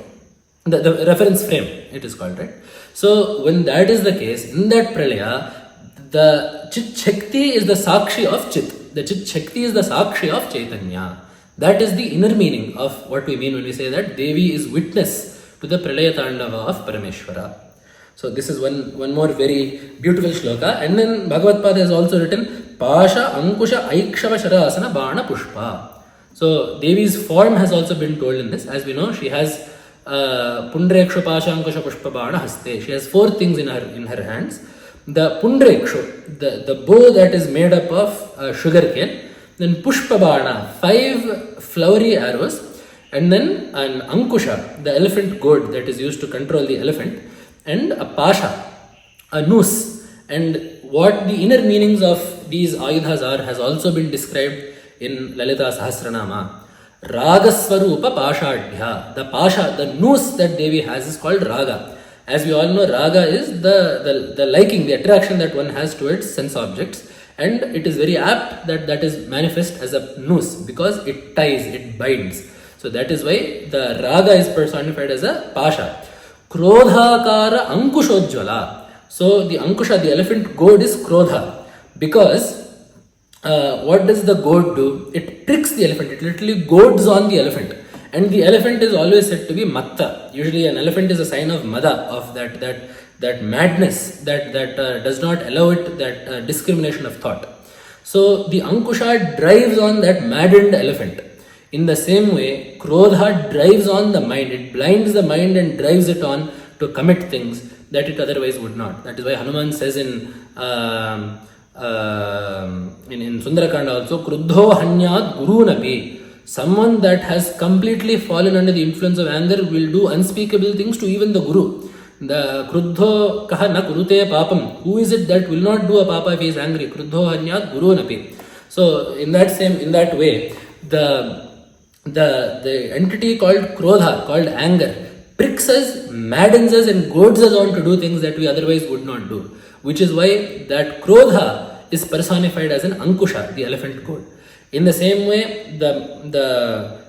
The reference frame, it is called, right? So when that is the case, in that Pralaya, the Chit Shakti is the Sakshi of Chit. The Chit Shakti is the Sakshi of Chaitanya. That is the inner meaning of what we mean when we say that Devi is witness to the Pralaya Tandava of Parameshvara. So this is one more very beautiful shloka. And then Bhagavad Pada has also written Pasha Ankusha Aikshava Sharasana Bana Pushpa. So Devi's form has also been told in this. As we know, she has Pundraekshu Pasha Ankusha Pushpa Bana Haste. She has 4 things in her hands. The Pundraekshu, the bow that is made up of sugar cane. Then Pushpa Bana, 5 flowery arrows. And then an Ankusha, the elephant goad that is used to control the elephant. And a Pasha, a noose. And what the inner meanings of these ayudhas are has also been described in Lalita Sahasranama. Ragaswarupa Pashadhya. The Pasha, the noose that Devi has is called Raga. As we all know, Raga is the liking, the attraction that one has towards sense objects. And it is very apt that is manifest as a noose because it ties, it binds. So that is why the Raga is personified as a Pasha. Krodhakara Ankushodjvala. So the Ankusha, the elephant goad is Krodha. Because what does the goad do? It tricks the elephant. It literally goads on the elephant. And the elephant is always said to be Matta. Usually an elephant is a sign of Mada, of that madness that does not allow it that discrimination of thought. So the Ankusha drives on that maddened elephant. In the same way, Krodha drives on the mind. It blinds the mind and drives it on to commit things that it otherwise would not. That is why Hanuman says in Sundarakanda also, Kruddho Hanyat Gurunapi. Someone that has completely fallen under the influence of anger will do unspeakable things to even the Guru. The Kruddho kaha na kurute papam. Who is it that will not do a papa if he is angry? Kruddho hanyat guru napi. So in that way, the entity called Krodha, called anger, pricks us, maddens us, and goads us on to do things that we otherwise would not do. Which is why that Krodha is personified as an Ankusha, the elephant goat. In the same way, the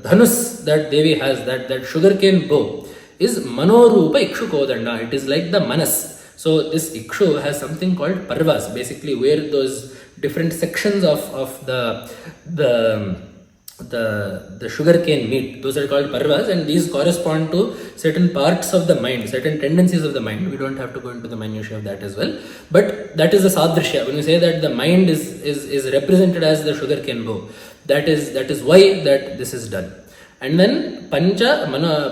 dhanus that Devi has, that sugarcane bow, is Manorupa Ikshu Kodanda. It is like the Manas. So this Ikshu has something called Parvas, basically where those different sections of the sugarcane meet. Those are called Parvas, and these correspond to certain parts of the mind, certain tendencies of the mind. We don't have to go into the minutiae of that as well. But that is a sadrishya. When we say that the mind is represented as the sugarcane bow, that is why that this is done. And then pancha bana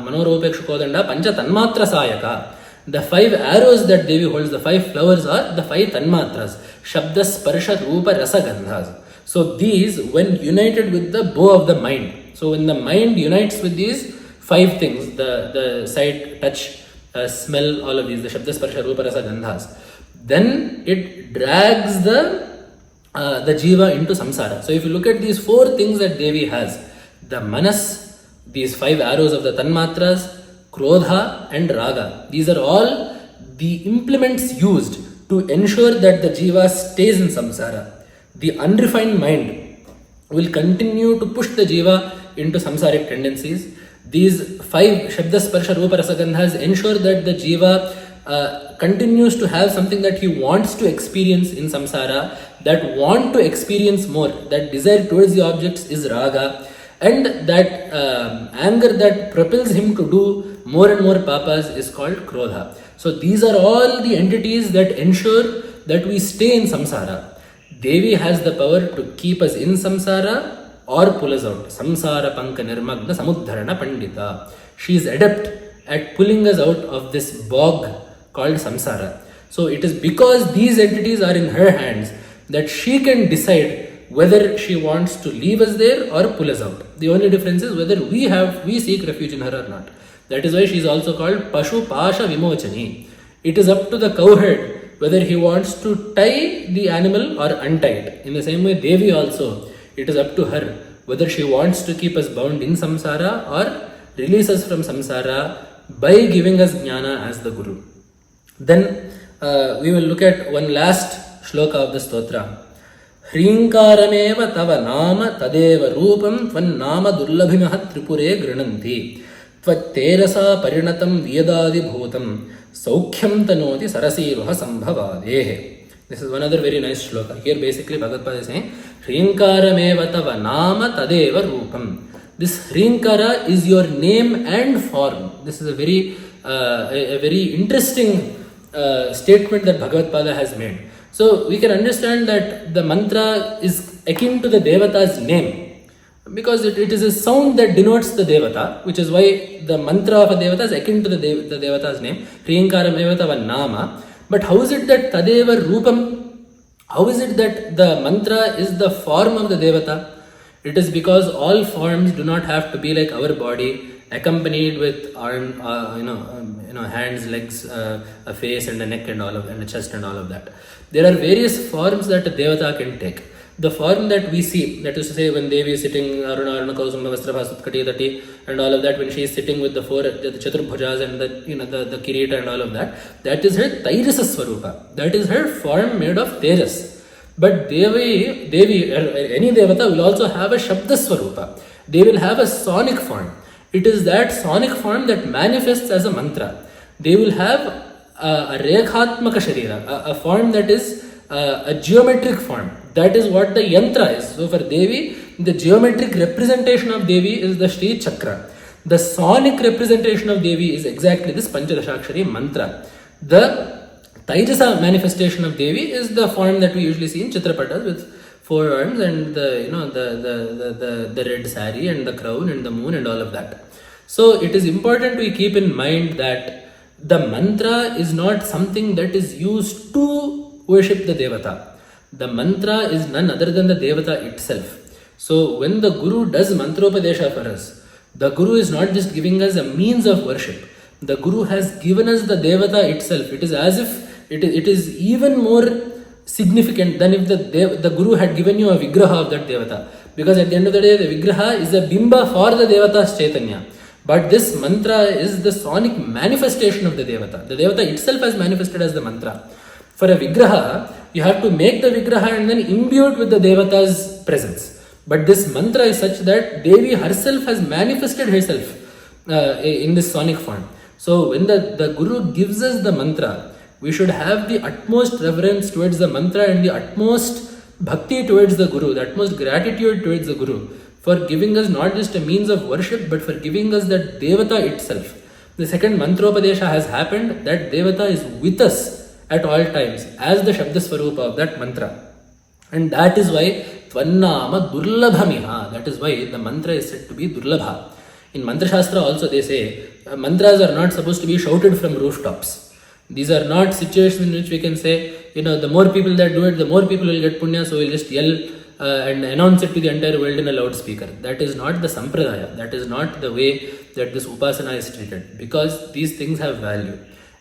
manorupekshu kodanda pancha tanmatra sayaka. The 5 arrows that Devi holds, the 5 flowers, are the 5 tanmatras: shabda, sparsha, rupa, rasa, gandhas. So these, when united with the bow of the mind, so when the mind unites with these 5 things, the sight, touch, smell, all of these, the shabda, sparsha, rupa, rasa, gandhas, then it drags the jiva into samsara. So if you look at these 4 things that Devi has, the manas, these 5 arrows of the tanmatras, krodha and raga, these are all the implements used to ensure that the jiva stays in samsara. The unrefined mind will continue to push the jiva into samsaric tendencies. These 5 shabda, sparsha, rupa, rasa, gandhas ensure that the jiva continues to have something that he wants to experience in samsara, that want to experience more, that desire towards the objects is raga, and that anger that propels him to do more and more papas is called krodha. So these are all the entities that ensure that we stay in samsara. Devi has the power to keep us in samsara or pull us out. Samsara panka nirmagna samudharana pandita. She is adept at pulling us out of this bog called samsara. So it is because these entities are in her hands that she can decide whether she wants to leave us there or pull us out. The only difference is whether we seek refuge in her or not. That is why she is also called Pashu Pasha Vimochani. It is up to the cowherd whether he wants to tie the animal or untie it. In the same way, Devi also, it is up to her whether she wants to keep us bound in samsara or release us from samsara by giving us jnana as the guru. Then we will look at one last shloka of the stotra. Hrinkarameva tava nama tadeva rupam tvan nama dullabhimaha tripure grinanti tvat terasa parinatam vyadadi bhutam Saukhyam tanoti sarasivaha sambhavadehe. This is one other very nice shloka. Here basically Bhagavad is saying, Hrinkarameva tava nama tadeva rupam. This Hrinkara is your name and form. This is a very interesting statement that Bhagavad Pada has made. So we can understand that the mantra is akin to the Devata's name, because it is a sound that denotes the Devata, which is why the mantra of a Devata is akin to the Devata's name, Hrinkarameva tava nama. But how is it that Tadeva Rupam, how is it that the mantra is the form of the Devata? It is because all forms do not have to be like our body, accompanied with arm, hands, legs, a face and a neck and a chest and all of that. There are various forms that a Devata can take. The form that we see, that is to say, when Devi is sitting, Aruna Kausumba Vastrabhasut Kati and all of that, when she is sitting with the Chaturbhujas and the Kirita and all of that, that is her Tairasa Swarupa. That is her form made of Tejas. But Devi, any Devata will also have a Shabda Swarupa. They will have a sonic form. It is that sonic form that manifests as a mantra. They will have a Rekhatmaka Sharira, a form that is a geometric form. That is what the yantra is. So for Devi, the geometric representation of Devi is the Shri Chakra. The sonic representation of Devi is exactly this Panchadashakshari mantra. The Taijasa manifestation of Devi is the form that we usually see in Chitrapatas with 4 arms and the red sari and the crown and the moon and all of that. So it is important to keep in mind that the mantra is not something that is used to worship the Devata. The mantra is none other than the Devata itself. So when the Guru does mantropadesha for us, The Guru is not just giving us a means of worship. The Guru has given us the Devata itself. It is as if it is even more significant than if the Guru had given you a Vigraha of that Devata. Because at the end of the day, the Vigraha is a Bimba for the Devata's Chaitanya. But this mantra is the sonic manifestation of the Devata. The Devata itself has manifested as the mantra. For a Vigraha, you have to make the Vigraha and then imbue it with the Devata's presence. But this mantra is such that Devi herself has manifested herself in this sonic form. So when the Guru gives us the mantra, we should have the utmost reverence towards the mantra and the utmost bhakti towards the Guru, the utmost gratitude towards the Guru for giving us not just a means of worship but for giving us that Devata itself. The second mantropadesha has happened. That Devata is with us at all times as the Shabda Swarupa of that mantra. And that is why Tvannama Durlabhamiha. That is why the mantra is said to be Durlabha. In Mantra Shastra also they say mantras are not supposed to be shouted from rooftops. These are not situations in which we can say, the more people that do it, the more people will get punya, so we'll just yell and announce it to the entire world in a loudspeaker. That is not the sampradaya. That is not the way that this upasana is treated, because these things have value.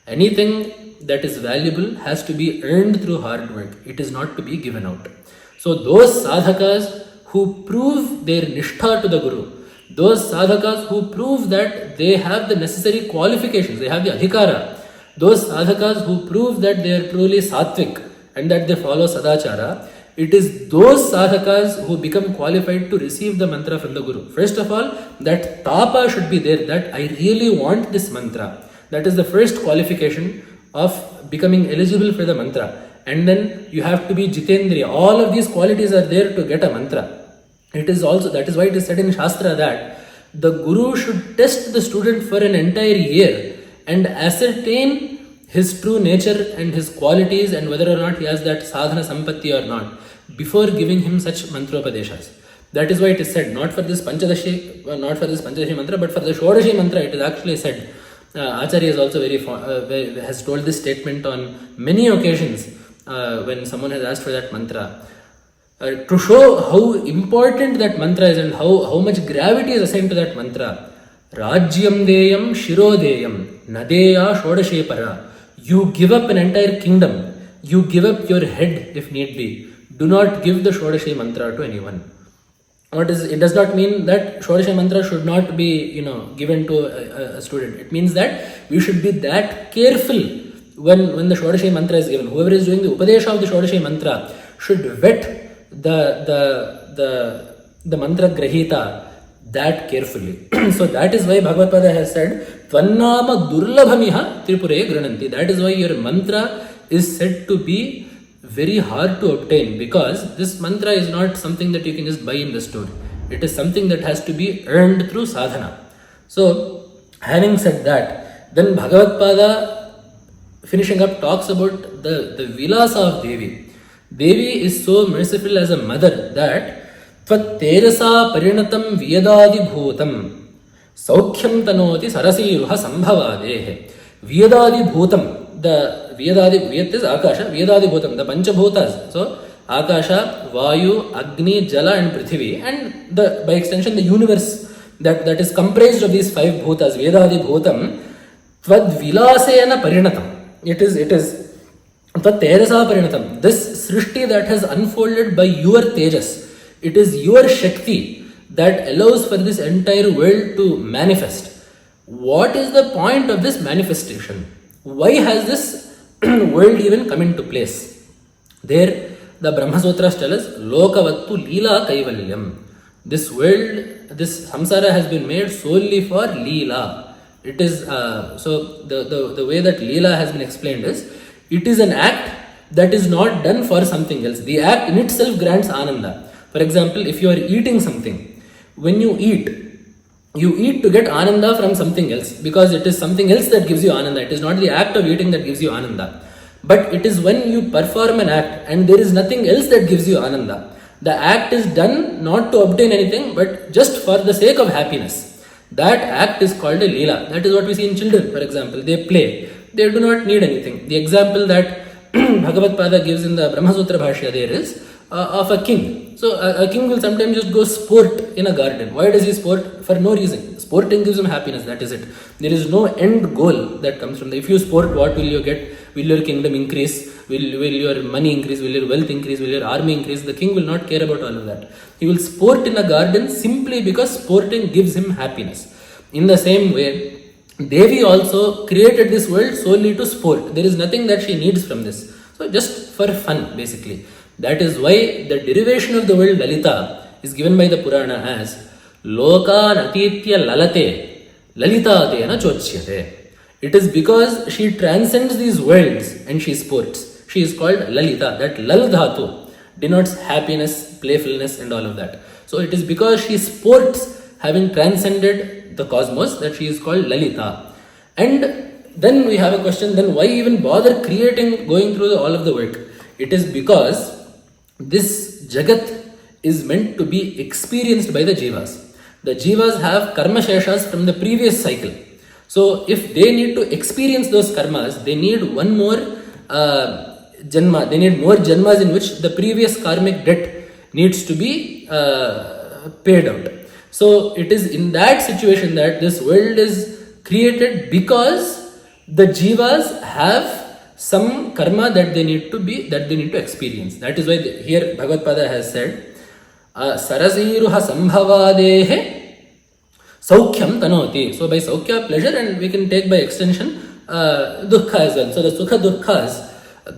Anything that is valuable has to be earned through hard work. It is not to be given out. So those sadhakas who prove their nishtha to the Guru, those sadhakas who prove that they have the necessary qualifications, they have the adhikara, those sadhakas who prove that they are truly sattvic and that they follow sadachara, it is those sadhakas who become qualified to receive the mantra from the Guru. First of all, that tapa should be there, that I really want this mantra. That is the first qualification of becoming eligible for the mantra. And then you have to be jitendriya. All of these qualities are there to get a mantra. It is also, that is why it is said in Shastra that the Guru should test the student for an entire year and ascertain his true nature and his qualities and whether or not he has that sadhana sampatti or not before giving him such mantropadeshas. That is why it is said, not for this Panchadashi mantra, but for the Shodashi mantra, it is actually said. Acharya is also has told this statement on many occasions when someone has asked for that mantra. To show how important that mantra is and how much gravity is assigned to that mantra. Rajyam deyam shiro deyam nadeya shodashe para. You give up an entire kingdom. You give up your head if need be. Do not give the Shodashe mantra to anyone. It does not mean that Shodashe mantra should not be given to a student. It means that we should be that careful when the Shodashe mantra is given. Whoever is doing the Upadesha of the Shodashe mantra should vet the mantra grahita that carefully. So that is why Bhagavad Pada has said, Tvannama Durlabhamiha Tripure Grananti. That is why your mantra is said to be very hard to obtain, because this mantra is not something that you can just buy in the store. It is something that has to be earned through sadhana. So, having said that, then Bhagavad Pada, finishing up, talks about the vilasa of Devi. Devi is so merciful as a mother that Tvat terasa parinatam vyadadi bhutam Saukhyam tanoti sarasiruha sambhavadehe. Vyadadi bhutam. The Vyadadi, Vyat is Akasha, Vyadadi bhutam, the Panchabhutas. So, Akasha, Vayu, Agni, Jala and Prithvi, and by extension the universe that is comprised of these five bhutas, Vyadadi bhutam, Tvad vilasena parinatam. It is Tvad terasa parinatam. This Srishti that has unfolded by your Tejas, it is your Shakti that allows for this entire world to manifest. What is the point of this manifestation? Why has this world even come into place? There, the Brahma Sutras tell us, Lokavattu Leela Kaivalyam. This world, this samsara has been made solely for Leela. It is, so the way that Leela has been explained is, it is an act that is not done for something else. The act in itself grants Ananda. For example, if you are eating something, when you eat to get Ananda from something else, because it is something else that gives you Ananda. It is not the act of eating that gives you Ananda. But it is when you perform an act and there is nothing else that gives you Ananda. The act is done not to obtain anything, but just for the sake of happiness. That act is called a Leela. That is what we see in children, for example. They play. They do not need anything. The example that Bhagavad Pada gives in the Brahma Sutra Bhashya there is, of a king. So a king will sometimes just go sport in a garden. Why does he sport? For no reason. Sporting gives him happiness, that is it. There is no end goal that comes from that. If you sport, what will you get? Will your kingdom increase? Will your money increase? Will your wealth increase? Will your army increase? The king will not care about all of that. He will sport in a garden simply because sporting gives him happiness. In the same way, Devi also created this world solely to sport. There is nothing that she needs from this. So just for fun, basically. That is why the derivation of the word Lalita is given by the Purana as Lokan Atitya Lalate Lalitatena Chochyate. It is because she transcends these worlds and she sports. She is called Lalita. That Lal Dhatu denotes happiness, playfulness and all of that. So it is because she sports, having transcended the cosmos, that she is called Lalita. And then we have a question, then why even bother going through all of the work? It is because this Jagat is meant to be experienced by the Jivas. The Jivas have karma sheshas from the previous cycle. So if they need to experience those karmas, they need one more janma. They need more janmas in which the previous karmic debt needs to be paid out. So it is in that situation that this world is created because the Jivas have some karma that they need to experience. That is why here Bhagavad Pada has said, Sarasiruha Sambhavadehe Saukyam Tanoti. So by Saukya, pleasure, and we can take by extension Dukkha as well. So the Sukha Dukkhas,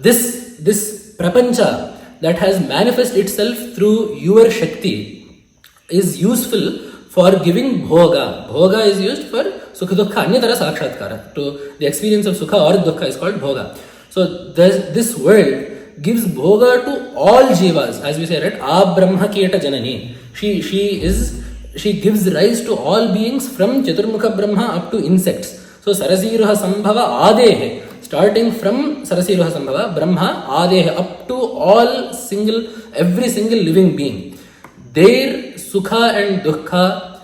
this Prapancha that has manifested itself through your Shakti is useful for giving Bhoga. Bhoga is used for Sukha Dukkha Anyatara Sakshatkara. To the experience of Sukha or Dukkha is called Bhoga. So this world gives Bhoga to all Jivas. As we say, right? Brahma Keta Janani. She gives rise to all beings from Chaturmukha Brahma up to insects. So Sarasiruha Sambhava Adehe, starting from Sarasiruha Sambhava, Brahma Adehe, up to every single living being. Their Sukha and Dukkha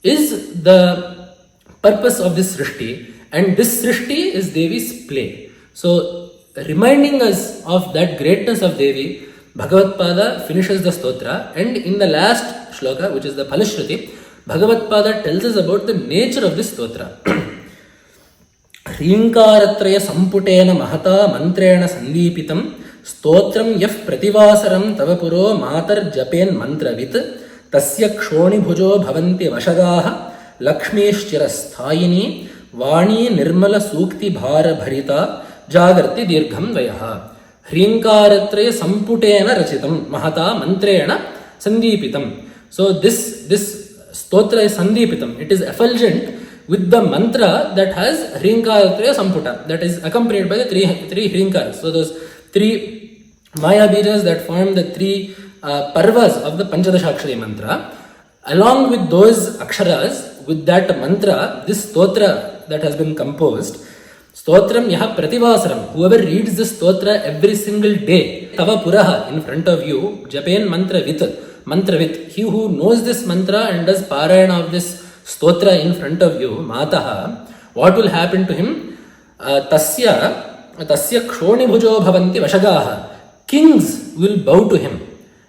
is the purpose of this Vrishti, and this Vrishti is Devi's play. So reminding us of that greatness of Devi, Bhagavad Pada finishes the stotra, and in the last shloka, which is the Phalashruti, Bhagavad Pada tells us about the nature of this stotra. Hrinkaratraya samputena mahata mantrena sandeepitam stotram yaf prativasaram tavapuro matar japen mantravit tasya kshoni bhujo bhavanti vashagaha lakshmishchirasthayini vani nirmala sukti bhara bharita jagarti dirgham vayaha. Hrinkaratraya samputena rachitam mahata mantrena sandeepitam. So this stotra is sandeepitam. It is effulgent with the mantra that has Hrinkaratraya Samputa, that is accompanied by the three Hrinkaras. So those three Maya Bijas that form the three parvas of the Panchadashakshari mantra. Along with those aksharas, with that mantra, this stotra that has been composed, Stotram Yaha Prativasaram, whoever reads this stotra every single day, Tava Puraha, in front of you, Japan Mantravit, he who knows this mantra and does Parayana of this stotra in front of you, Mataha, what will happen to him? Tasya Kshoni Bhujo Bhavanti Vashagaha, kings will bow to him,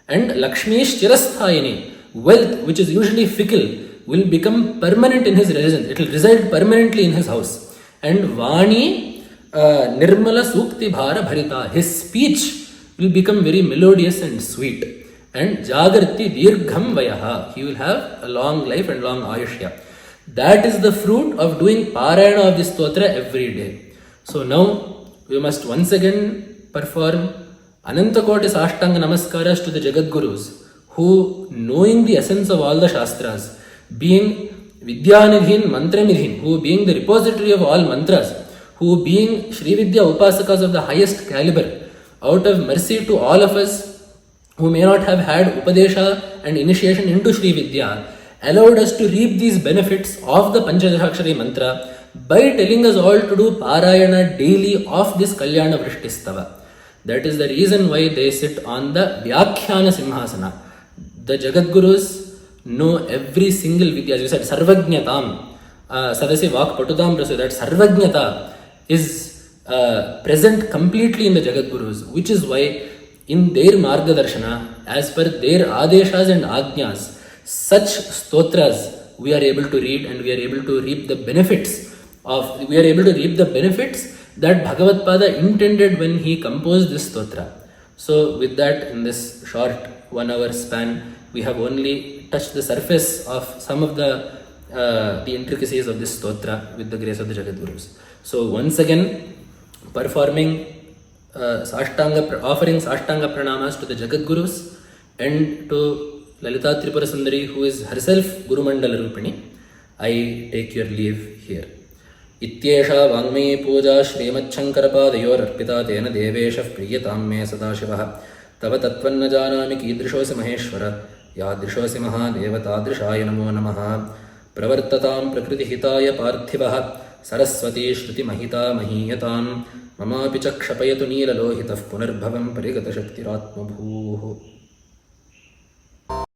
and Lakshmish Chirasthayini, wealth which is usually fickle, will become permanent in his residence, it will reside permanently in his house. And Vani Nirmala Sukti Bhara Bharita, his speech will become very melodious and sweet. And Jagarti Dirgham Vayaha, he will have a long life and long Ayushya. That is the fruit of doing Parayana of this stotra every day. So now we must once again perform Anantakoti Ashtanga Namaskaras to the Jagadgurus, who, knowing the essence of all the Shastras, being Vidyanidhin, Mantranidhin, who being the repository of all mantras, who being Sri Vidya Upasakas of the highest caliber, out of mercy to all of us who may not have had Upadesha and initiation into Sri Vidya, allowed us to reap these benefits of the Panchadashakshari mantra by telling us all to do Parayana daily of this Kalyana Vrishti Stava. That is the reason why they sit on the Vyakhyana Simhasana. The Jagadgurus know every single Vidya. As you said, Sarvajnatam, Sadasi Vak Patudam Prasya, that Sarvajnata is present completely in the Jagadgurus, which is why in their Margadarshana as per their adeshas and ajnas, such stotras we are able to read, and we are able to reap the benefits that Bhagavad Pada intended when he composed this stotra. So with that, in this short 1 hour span, we have only touched the surface of some of the intricacies of this stotra with the grace of the Jagadgurus. So once again, offering Sashtanga Pranamas to the Jagadgurus and to Lalita Tripura Sundari, who is herself Guru Mandala Rupini, I take your leave here. Ityesha Vangmaya Puja Srimad-Shankarapadayyor Arpita Tena Deveshah Priyatam Me Sadashivah Tava Tattvanna Janami Kidrishosi Maheshwara Yadrishosi Mahadeva Tadrishaya Namo Namaha Pravartatam Prakriti Hitaya Parthivah Saraswati Shruti Mahita Mahiyatam Mamapi Chakshapayatu Neela Lohitah Punarbhavam Parigata Shaktiratma Bhuh.